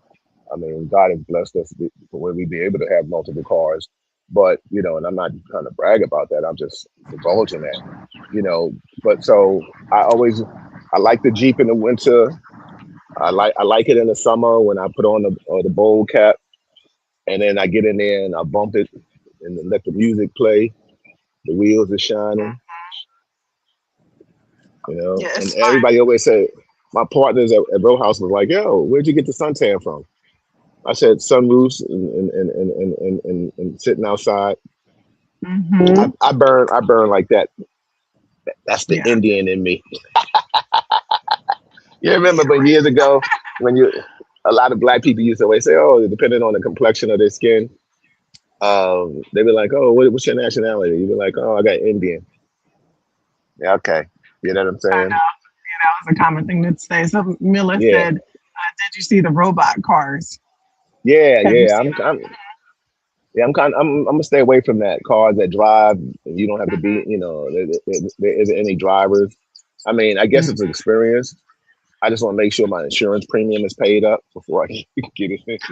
I mean, God has blessed us for where we be able to have multiple cars. But and I'm not trying to brag about that. I'm just divulging that. You know, but so I like the Jeep in the winter. I like it in the summer when I put on the bowl cap and then I get in there and I bump it and then let the music play. The wheels are shining, yeah, and it's fun. everybody always said, my partners at Row House was like, "Yo, where'd you get the suntan from?" I said, "Sunroofs and sitting outside." Hmm. I burn like that. That's the Yeah. Indian in me. You Yeah. remember, but years ago when a lot of black people used to always say, "Oh, depending on the complexion of their skin." They be like, "Oh, what's your nationality?" You be like, "Oh, I got Indian." Yeah, okay. You know what I'm I saying? know. That was a common thing to say. So Miller Yeah, said, "Did you see the robot cars? yeah, Have you yeah. seen Yeah, I'm gonna stay away from that. Cars that drive, you don't have to be, there isn't any drivers. I mean, I guess them?" it's an experience. I just want to make sure my insurance premium is paid up before I get it.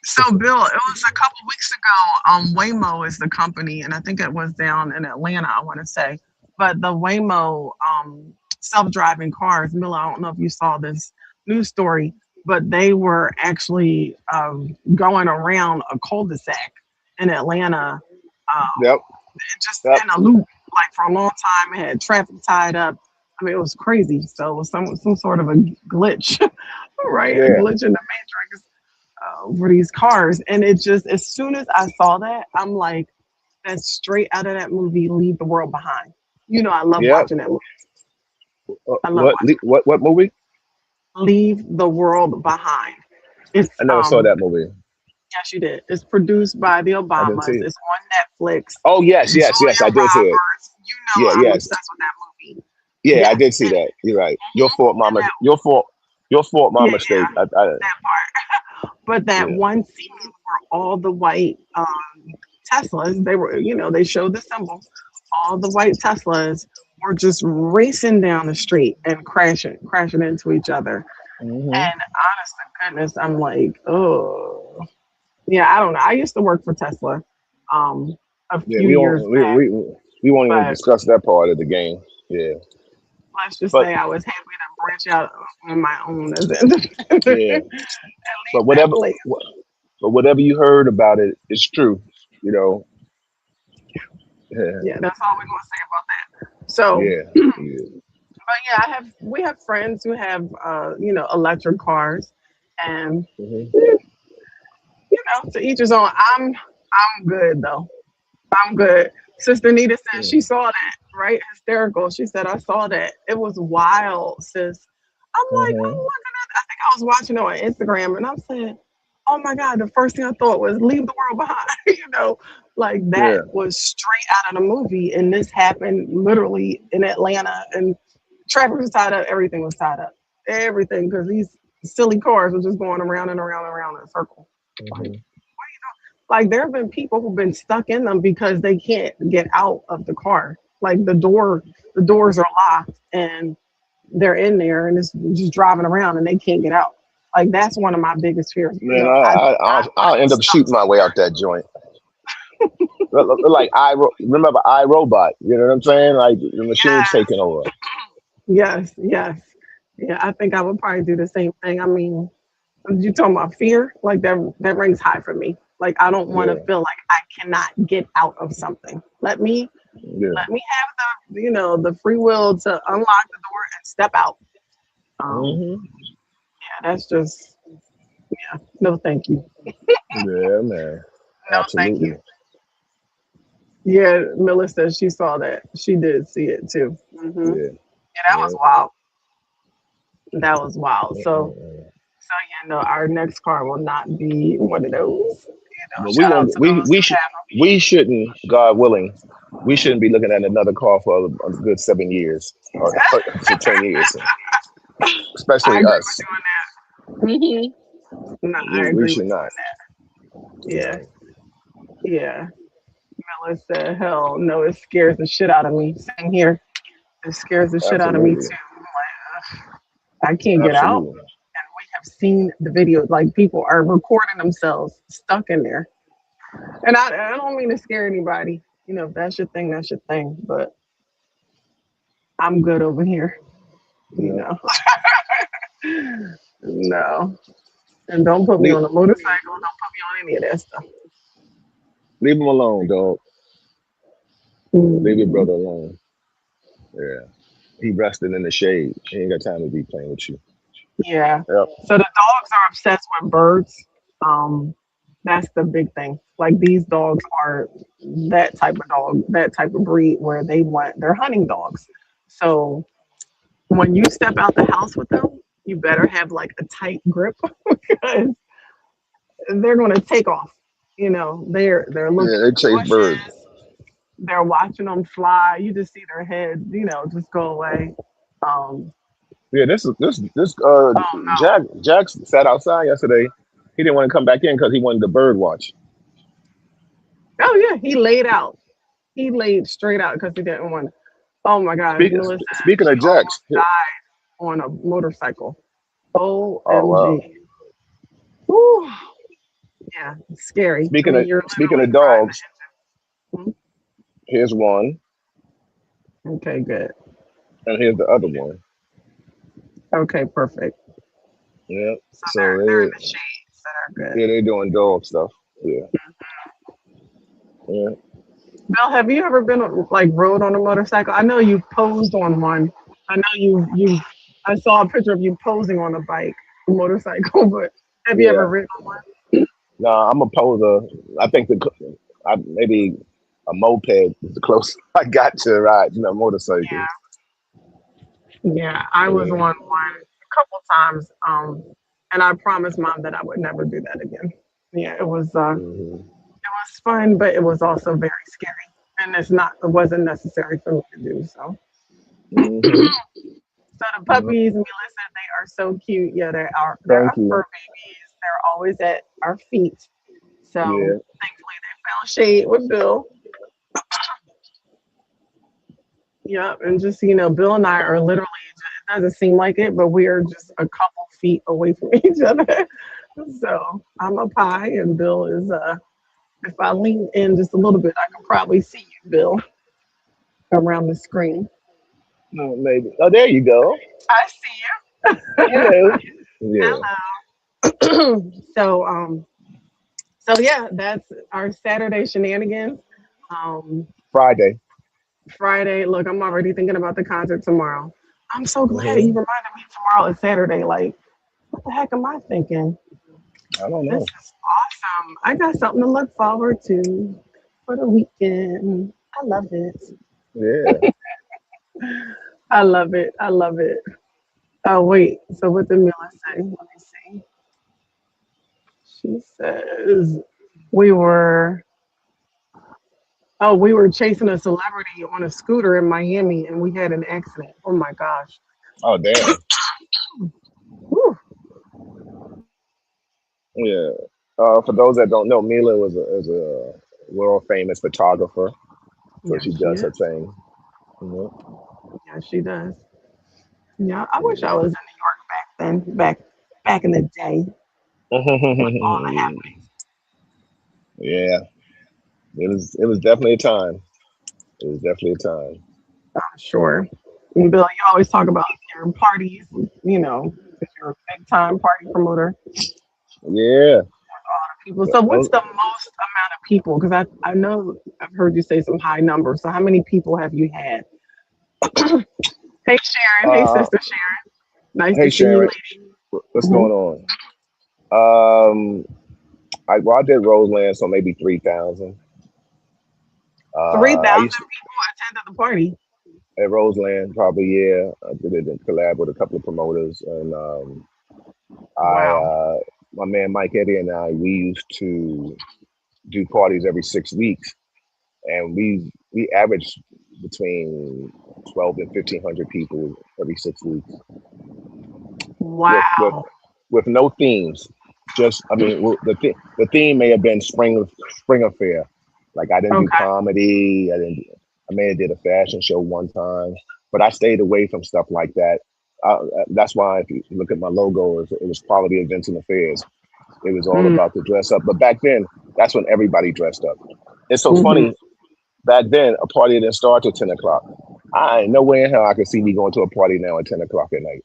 So, Bill, it was a couple weeks ago. Waymo is the company, and I think it was down in Atlanta, I want to say. But the Waymo self-driving cars, Miller, I don't know if you saw this news story, but they were actually going around a cul-de-sac in Atlanta, Yep, just yep, in a loop, like for a long time. It had traffic tied up. I mean, it was crazy. So it was some sort of a glitch, right? A yeah, glitch in the matrix for these cars. And it just, as soon as I saw that, I'm like, that's straight out of that movie, Leave the World Behind. I love yep. watching that movie. I love What? watching What movie? Leave the World Behind. It's, I never saw that movie. yes, you did. It's produced by the I didn't see Obamas. it. It's on Netflix. Oh yes, yes, yes. Julia I did see it. Roberts, Yeah, I'm yes, obsessed with that movie. yeah. I Yes. did see that. You're right. Your fault, And Mama. that, Your fault. Your fault, my yeah, mistake. that part. But that Yeah. one scene where all the white Teslas, they were, they showed the symbol. All the white Teslas were just racing down the street and crashing into each other. Hmm. And honest to goodness, I'm like, oh, yeah, I don't know. I used to work for Tesla a Yeah. few We years don't. back, We won't even but discuss that part of the game. Yeah. let's just But say I was happy to branch out on my own as an independent yeah. and leave But that whatever. place. But whatever you heard about it, it's true. You know. Yeah, that's all we're gonna say about that. So, Yeah. Yeah. but yeah, we have friends who have electric cars, and Hmm. to each his own. I'm good though. I'm good. Sister Nita said Yeah. she saw that, right? Hysterical. She said I saw that. It was wild, sis. I'm Hmm. looking at. I think I was watching it on Instagram, and I'm saying, oh my god, the first thing I thought was leave the world behind. Like that Yeah. was straight out of the movie, and this happened literally in Atlanta, and traffic was tied up. Everything was tied up. Everything because these silly cars were just going around and around and around in a circle. Like, Hmm. like there have been people who've been stuck in them because they can't get out of the car. Like the doors are locked and they're in there and it's just driving around and they can't get out. Like that's one of my biggest fears. Man, I do not want I'll to be end up stuck shooting my way somewhere. out that joint. Like remember iRobot. You know what I'm saying? Like the machines Yes, taking over. yes, yes. Yeah, I think I would probably do the same thing. I mean, you talking about fear? Like that rings high for me. Like I don't want to Yeah, feel like I cannot get out of something. yeah. Let me have the free will to unlock the door and step out. Um, Hmm. yeah, that's just no thank you. Yeah, man. No thank you. Absolutely. Yeah, Miller says she saw that. She did see it too. Yeah, Yeah, that was yeah. wild. That was wild. Mm-mm-mm. So yeah, no, our next car will not be one of those. But we Shout out won't. to those who have We shouldn't. God willing, we shouldn't be looking at another car for a good 7 years or to 10 years, them. I especially agree us. with you on that. No, I We agree should with you not. on that. You Yeah, know. yeah. Miller said, "Hell no, it scares the shit out of me." Same here. It scares the shit out of me Absolutely. too. I'm like, ugh, I can't get out. Absolutely. And we have seen the videos. Like people are recording themselves stuck in there. And I don't mean to scare anybody. If that's your thing, that's your thing. But I'm good over here. You Yeah. know. No. And don't put me Leave, on a motorcycle. Don't put me on any of that stuff. leave him alone, dog. Leave your Mm, brother alone. Yeah. He resting in the shade. He ain't got time to be playing with you. yeah. Yep. So the dogs are obsessed with birds. Um, that's the big thing. Like these dogs are that type of dog, that type of breed where they're hunting dogs. So when you step out the house with them, you better have like a tight grip because they're going to take off. They're looking Yeah, in they the chase birds. bushes. They're watching them fly. You just see their head, just go away. Um, Yeah, this oh Jack sat outside yesterday. He didn't want to come back in because he wanted the bird watch. no! Oh yeah, he laid out. He laid straight out because he didn't want. Oh my gosh, Speak, Melissa, speaking she of Jacks, almost died on a motorcycle. oh wow. OMG. Whew. Yeah, it's scary. I mean, you're Speaking literally of dogs, driving. here's one, Okay, good. and here's the other one. Okay, perfect. Yeah. So So they're in the shade, so they're good. they're doing dog stuff. Yeah. Yeah. Bill, have you ever been like rode on a motorcycle? I know you posed on one. I know you. I saw a picture of you posing on a bike, motorcycle. But have you ever Yeah. ridden on Nah, I'm a poser. I think maybe a moped is the closest I got to riding a motorcycle. one? Yeah, I was on Yeah. one a couple times. And I promised mom that I would never do that again. Yeah, Hmm. it was fun, but it was also very scary, and it wasn't necessary for me to do so. Hmm. So the Yeah. puppies, Mila said they are so cute. Yeah, they are. They're Thank our fur you. babies. They're always at our feet. So Yeah. thankfully they found shade with Bill. Yep, and just Bill and I are literally. It doesn't seem like it, but we are just a couple feet away from each other. So I'm up high, and Bill is. If I lean in just a little bit, I can probably see you, Bill, around the screen. No, maybe. Oh, there you go. I see you. Hello. Yeah. Hello. So yeah, that's our Saturday shenanigans. Um, Friday. Friday, look, I'm already thinking about the concert tomorrow. I'm so glad you Hmm. reminded me tomorrow is Saturday. Like, what the heck am I thinking? I don't This know. is awesome. I got something to look forward to for the weekend. I love it. Yeah. I love it. I love it. Oh wait. So what did Mila say? Let me see. She says we were we were chasing a celebrity on a scooter in Miami and we had an accident. Oh my gosh. Oh, damn. Whew. Yeah. For those that don't know, Mila is a world famous photographer, so Yeah, she she does is. her thing. Mhm. Yeah, she does. Yeah, I wish I Yeah. was in New York back then, back in the day with all the Yeah. It was definitely a time. It was definitely a time. happenings. I'm sure. And Bill, you always talk about your parties, because you're a big time party promoter. Yeah. People. So, what's the most amount of people? Because I know I've heard you say some high numbers. So, how many people have you had? Hey, Sharon. Hey, Uh, Sister Sharon. Nice to hey see you, Sharon, lady. what's Hmm. going on? Um, I did Roseland, so maybe 3,000. I 3,000 used to people attended the party. at Roseland probably, yeah. I did it in collab with a couple of promoters, and I Wow. my man Mike Eddie and I, we used to do parties every 6 weeks, and we averaged between 12 and 1,500 people every 6 weeks with with Wow. with no themes. Just I mean, the theme may have been spring affair. Like I didn't do Okay. comedy. I may have did a fashion show one time, but I stayed away from stuff like that. That's why if you look at my logo, it was quality events and affairs. It was all Mm-hmm. about the dress up. But back then, that's when everybody dressed up. It's so Mm-hmm. funny. Back then, a party didn't start till 10 o'clock. I ain't no way in hell I could see me going to a party now at 10 o'clock at night.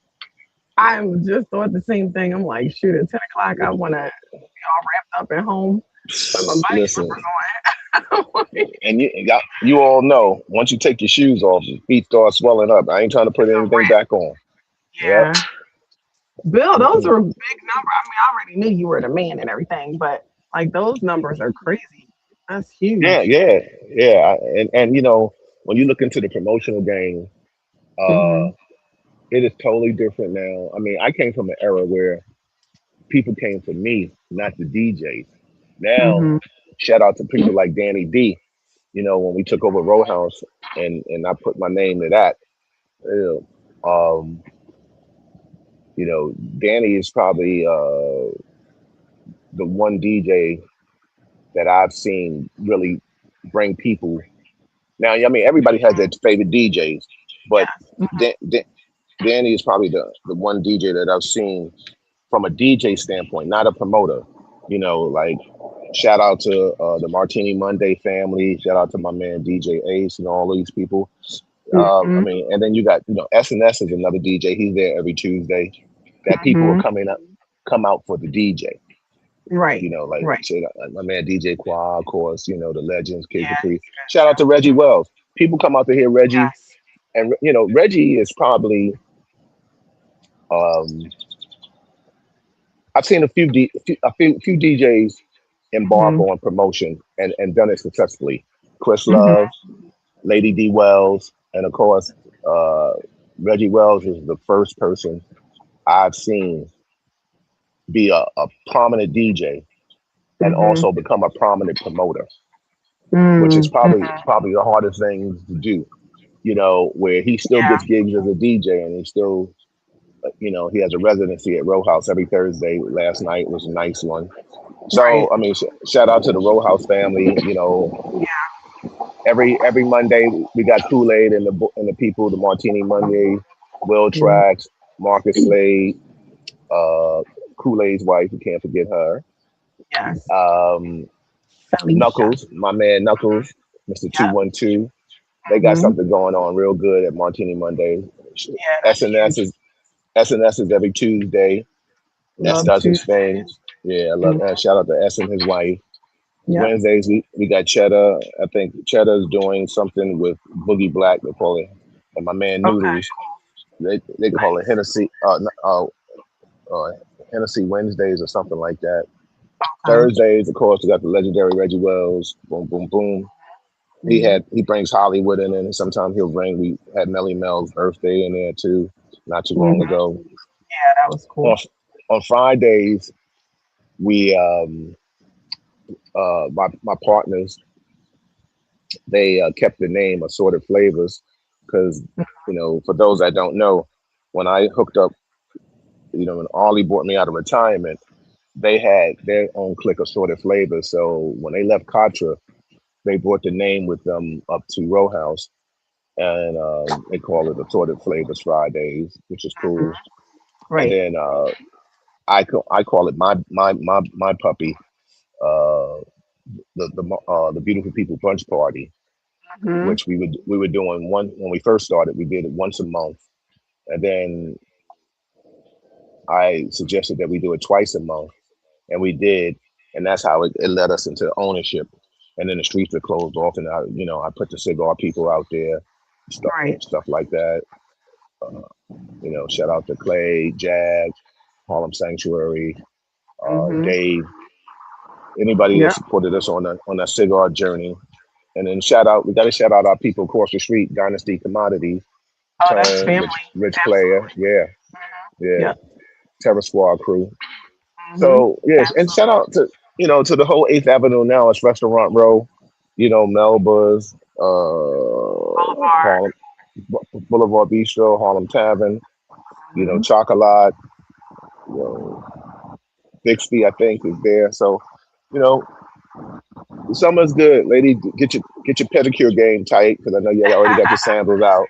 I'm just thought the same thing. I'm like, shoot, at 10 o'clock, I want to be all wrapped up at home with my body Listen, slippers on. and you all know once you take your shoes off, your feet start swelling up. I ain't trying to put It's a anything wrap. back on. Yep. Yeah. Bill, those Mm-mm. are big numbers. I mean, I already knew you were the man and everything, but like those numbers are crazy. That's Yeah, huge. yeah, yeah. And when you look into the promotional game, Hmm. uh, it is totally different now. I mean, I came from an era where people came for me, not the DJs. Now, Hmm. shout out to people like Danny D. When we took over Row House and I put my name to that. You um, Danny is probably the one DJ that I've seen really bring people. Now, I mean, everybody has their favorite DJs, but Yes. Dan, Dan, Danny is probably the one DJ that I've seen from a DJ standpoint, not a promoter. Like shout out to the Martini Monday family. Shout out to my man DJ Ace and all these people. I Hmm. mean, and then you got SNS is another DJ. He's there every Tuesday. That people are Hmm. come out for the DJ. Right. Like Right. shit, my man DJ Qua, of course. The legends, Kid Yeah. Capri. Shout out to Reggie Wells. People come out to hear Reggie, Yes. and Reggie is probably. Um, I've seen a few DJs embark Hmm. on promotion and done it successfully. Chris Hmm. Love, Lady D Wells, and of course, uh, Reggie Wells is the first person I've seen be a prominent DJ and Hmm. also become a prominent promoter, which is Hmm. probably the hardest thing to do. Where he still Yeah. gets gigs as a DJ and he still, he has a residency at Row House every Thursday. Last night was a nice one. Right. So I mean, shout out to the Row House family. Yeah. Every Monday we got Kool Aid and the people, the Martini Monday, Will Hmm. Tracks, Marcus Slade, uh, Kool Aid's wife. You can't forget her. Yes. Um, Felicia. Knuckles, my man Knuckles, Mister Two Yep. One Two. They got Hmm. something going on real good at Martini Monday. Yeah, that's SNS huge. is SNS is every Tuesday. S Love does his thing. Tuesdays. Yeah, I love Hmm. that. Shout out to S and his wife. Yep. Wednesdays we got Cheddar. I think Cheddar's doing something with Boogie Black. They call it, and my man Okay. Noodles. They call it Nice. Uh, Hennessy Wednesdays or something like that. Okay. Thursdays, of course, we got the legendary Reggie Wells. Boom, boom, boom. Hmm. He brings Hollywood in, and sometimes we had Melly Mel's birthday in there too, not too long Hmm. ago. Yeah, that was On cool. on Fridays, we my partners they kept the name Assorted Flavors because for those that don't know, when I hooked up, when Ollie brought me out of retirement, they had their own clique Assorted Flavors. So when they left Contra, they brought the name with them up to Row House, and they call it Assorted Flavors Fridays, which is cool. Hmm. And Right. then I call it my puppy, uh, the beautiful people brunch party. Hmm. which we were doing one when we first started. We did it once a month, and then I suggested that we do it twice a month, and we did, and that's how it led us into ownership. And then the streets were closed off, and I put the cigar people out there, stuff Right. stuff like that. Uh, shout out to Clay, Jag, Harlem Sanctuary, Hmm. Dave, anybody that Yeah. supported us on that cigar journey. And then we got to shout out our people across the street, Dynasty Commodities, Oh, that's Turn, family. Rich Player, Absolutely. yeah, Hmm. yeah, Yep. Terror Squad crew. Hmm. So yes, and shout Absolutely. out to the whole Eighth Avenue now. It's Restaurant Row, Melba's, Boulevard. Harlem Boulevard Bistro, Harlem Tavern, Hmm. Chocolat, you know, Bixby, I think is there. So, you know, the summer's good, lady. Get your pedicure game tight because I know you already got your sandals out.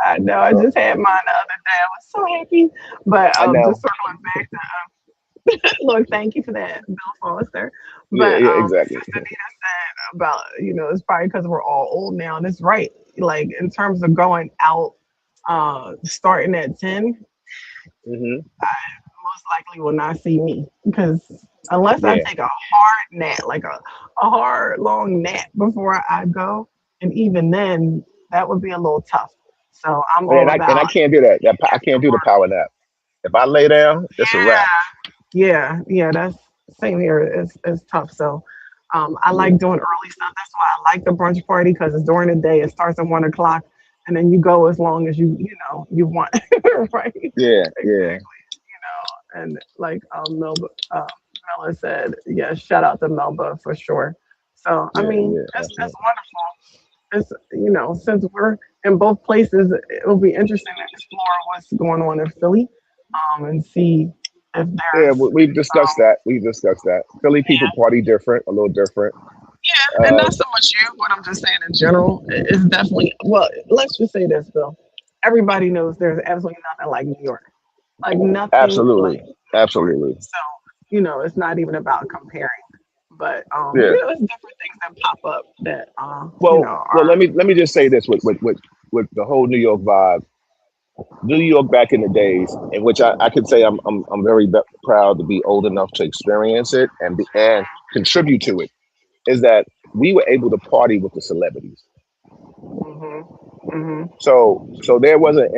I know. I So just had mine the other day. I was so happy. But I just know, circling back to Lord, thank you for that, Bill Foster. yeah, But yeah, exactly. Sister Nita said about it's probably because we're all old now, and it's right. Like in terms of going out, starting at 10, Hmm. most likely will not see me because unless I Yeah, take a hard nap, like a hard long nap before I go, and even then that would be a little tough. So I'm and all I about can't do that. I after can't do the work. power nap. If I lay down, it's a wrap. Yeah, yeah, that's same here. It's tough. So I like Yeah, doing early stuff. That's why I like the brunch party because it's during the day. It starts at 1 o'clock, and then you go as long as you want. Right? yeah, yeah, Exactly. And like Melba, Mela said, yeah, shout out to Melba for sure. So I yeah, mean, yeah. it's Absolutely. wonderful. It's since we're in both places, it'll be interesting to explore what's going on in Philly, and see if Yeah, there's we've discussed that. We've discussed that. Philly people yeah, party different, a little different. yeah, and Uh, not so much you, but I'm just saying in general, it's definitely well. Let's just say this, Bill. Everybody knows there's absolutely nothing like New York, like nothing like Absolutely, New York. absolutely. So it's not even about comparing. But Yeah. it's different things that pop up that Well, are let me just say this with the whole New York vibe. New York back in the days, in which I can say I'm very proud to be old enough to experience it and contribute to it. Is that we were able to party with the celebrities. mhm, mhm, So there wasn't at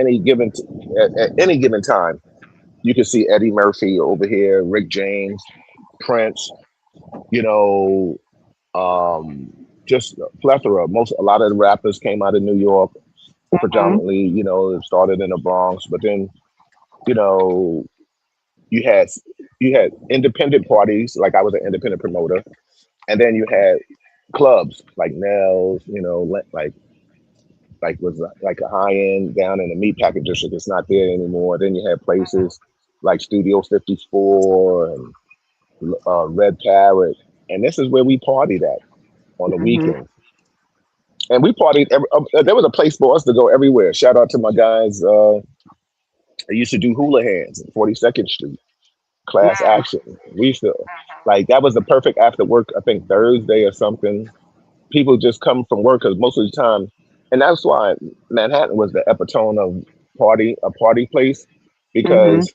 any given time you could see Eddie Murphy over here, Rick James, Prince, you know, just a plethora. A lot of the rappers came out of New York, mhm, predominantly. It started in the Bronx, but then you know you had you had independent parties. Like I was an independent promoter, and then you had clubs like Nels. Like was like a high end down in the meatpacking district. It's not there anymore. Then you had places like Studio 54 and Red Parrot, and this is where we partied at on the mhm, weekends. And we partied. There was a place for us to go everywhere. Shout out to my guys. They used to do hula hands at 42nd Street. Class mm, action. We used to like that was the perfect after work. I think Thursday or something. People just come from work because most of the time, and that's why Manhattan was the epitome of a party place mhm, because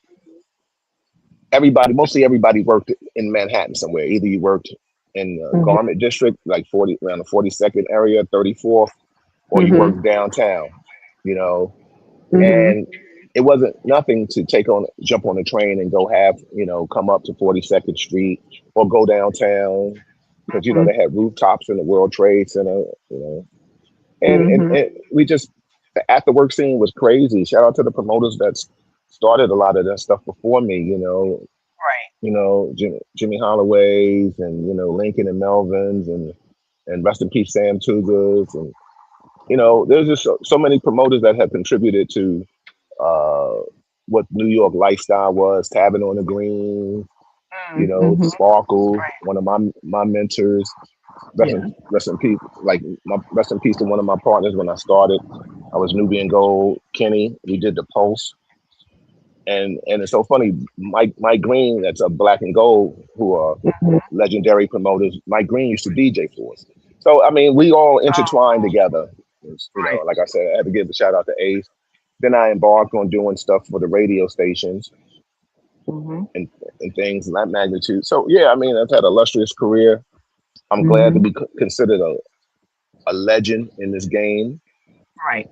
mostly everybody worked in Manhattan somewhere. Either you worked in the mhm, garment district, like 40 around the 42nd area, 34th, or you mhm, worked downtown. You know, mhm, and it wasn't nothing to jump on a train and go come up to 42nd Street or go downtown because mhm, they had rooftops in the World Trade Center. And mhm. we just the after work scene was crazy. Shout out to the promoters that started a lot of that stuff before me. Right. Jimmy Holloway's and Lincoln and Melvin's and rest in peace Sam Tugas and there's just so many promoters that have contributed to uh, what New York lifestyle was. Tavern on the Green, Mm, mhm. Sparkle, Right. one of my mentors. Yeah. Rest in peace, like my rest in peace to one of my partners when I started. I was Nubian Gold, Kenny. We did the Pulse, and it's so funny. Mike Green, that's a Black and Gold, who are Mhm. legendary promoters. Mike Green used to DJ for us. So I mean, we all intertwined Oh, together. right. Like I said, I had to give a shout out to Ace. Then I embarked on doing stuff for the radio stations Mm-hmm. and and things of that magnitude. So yeah, I mean, I've had an illustrious career. I'm glad to Mm-hmm. be considered a legend in this game, Right.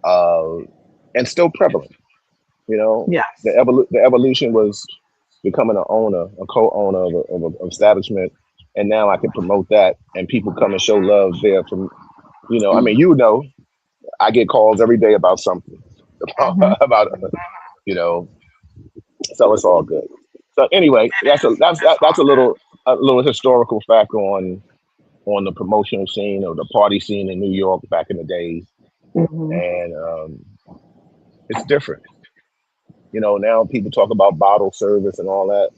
uh, and still prevalent. You know, Yes. the evolution was becoming an owner, a co-owner of an establishment, and now I can promote that, and people come and show love there. From I mean, I get calls every day about something, Mm-hmm. about you know, so it's all good. So anyway, It is. It's that's all a little historical fact on the promotional scene or the party scene in New York back in the days, good. Mm-hmm. and it's different. Now people talk about bottle service and all that.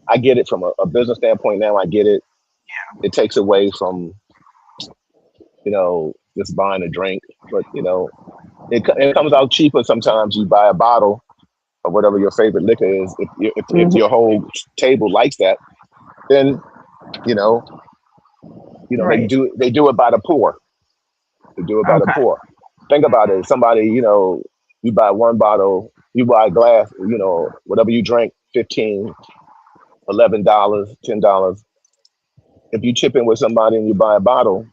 I get it from a business standpoint. Now I get it. It takes away from just buying a drink, but it comes out cheaper sometimes. You buy a bottle of whatever your favorite liquor is. If Mm-hmm. your whole table likes that, then you know Right. they do it by the pour. They do it by the Okay. pour. Think about it. Somebody, you buy one bottle, you buy a glass, whatever you drink, 15, $11, $10. If you chip in with somebody and you buy a bottle,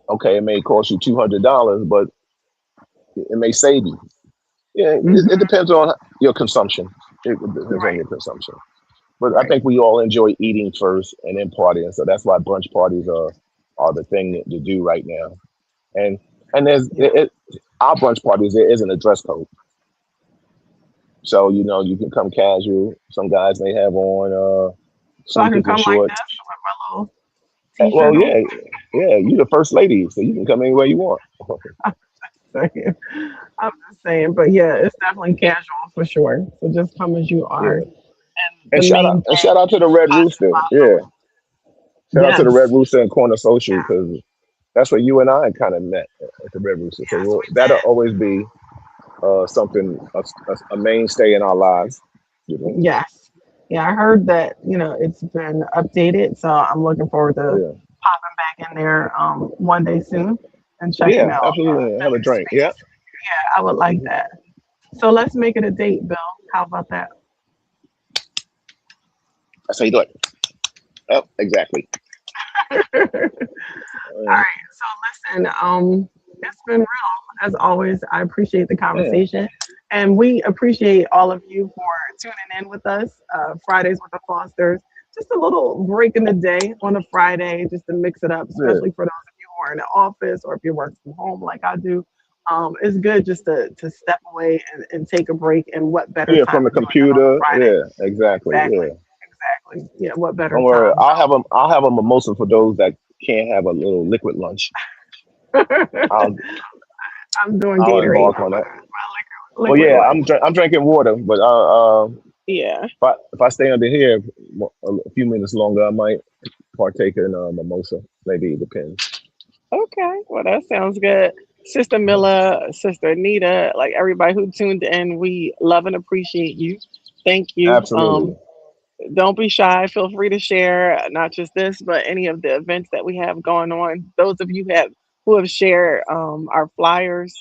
okay, it may cost you $200, but it may save you. Yeah, it Mm-hmm. depends on your consumption. It depends on Right. your consumption. But I Right. think we all enjoy eating first and then partying. So that's why brunch parties are the thing to do right now. And Yeah. our brunch parties, there isn't a dress code. So you can come casual. Some guys may have on So I can sneakers and come like shorts. this with my little Well, t-shirt on. yeah, yeah, you the first lady, so you can come anywhere you want. Saying. I'm just saying, but yeah, it's definitely casual for sure. So just come as you are. Yeah. And the main And thing shout out to the is Red positive Rooster. Yeah. vibes Shout out to only. the Red Yes. Rooster and Corner Social because that's where you and I kind of met at the Red Rooster. So Yes, we that'll did. always be something a mainstay in our lives. You know. Yes. Yeah, I heard that, it's been updated. So I'm looking forward to Yeah. popping back in there one day soon and checking Yeah. out Absolutely. the Have a new drink. Yeah. space. Yeah, I would like Mhm. that. So let's make it a date, Bill. How about that? That's how you do it. Oh, exactly. All Um, right. So listen, it's been real as always. I appreciate the yeah. conversation, and we appreciate all of you for tuning in with us. Fridays with the Fosters, just a little break in the day on a Friday, just to mix it up, Yeah. especially for those of you who are in the office or if you work from home like I do. It's good just to step away and take a break. And what better Yeah. From time the to do it than on a computer. Friday? Yeah. Exactly. Exactly. Yeah. Exactly. Yeah. What better Don't worry. time? So I'll have a mimosa for those that can't have a little liquid lunch. I'll I'm doing I'll Gatorade embark for on that. my Well, liquid yeah. lunch. I'm drinking water, but Yeah. if I stay under here a few minutes longer, I might partake in mimosa. Maybe it depends. Okay. Well, that sounds good. Sister Milla, Sister Anita, like everybody who tuned in, we love and appreciate you. Thank you. Absolutely. Don't be shy. Feel free to share not just this, but any of the events that we have going on. Those of you who have shared our flyers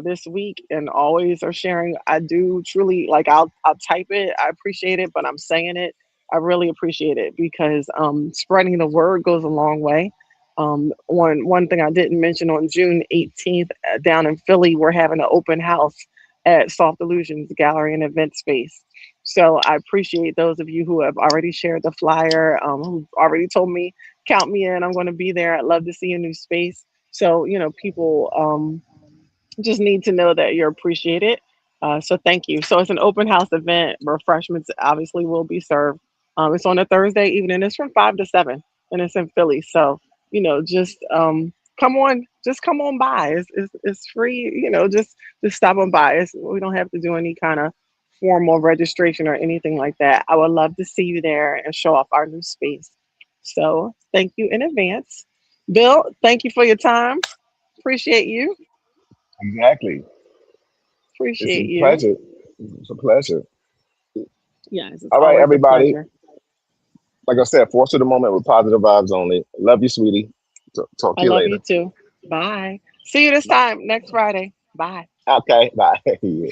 this week and always are sharing, I do truly like. I'll type it. I appreciate it, but I'm saying it. I really appreciate it because spreading the word goes a long way. One thing I didn't mention on June 18th down in Philly, we're having an open house at Soft Illusions Gallery and Event Space. So I appreciate those of you who have already shared the flyer, who've already told me, count me in. I'm going to be there. I'd love to see a new space. So, people just need to know that you're appreciated. So thank you. So it's an open house event. Refreshments obviously will be served. It's on a Thursday evening. It's from 5 to 7, and it's in Philly. So just come on by. It's free. Just stop on by. We don't have to do any kind of formal registration or anything like that. I would love to see you there and show off our new space. So thank you in advance, Bill. Thank you for your time. Appreciate you. Exactly. It's a Appreciate you. pleasure. It's a pleasure. Yes, it's All right, always a everybody. pleasure. Like I said, force of the moment with positive vibes only. Love you, sweetie. Talk I to you love later. you too. Bye. See you this time next Friday. Bye. Okay, bye. Yeah.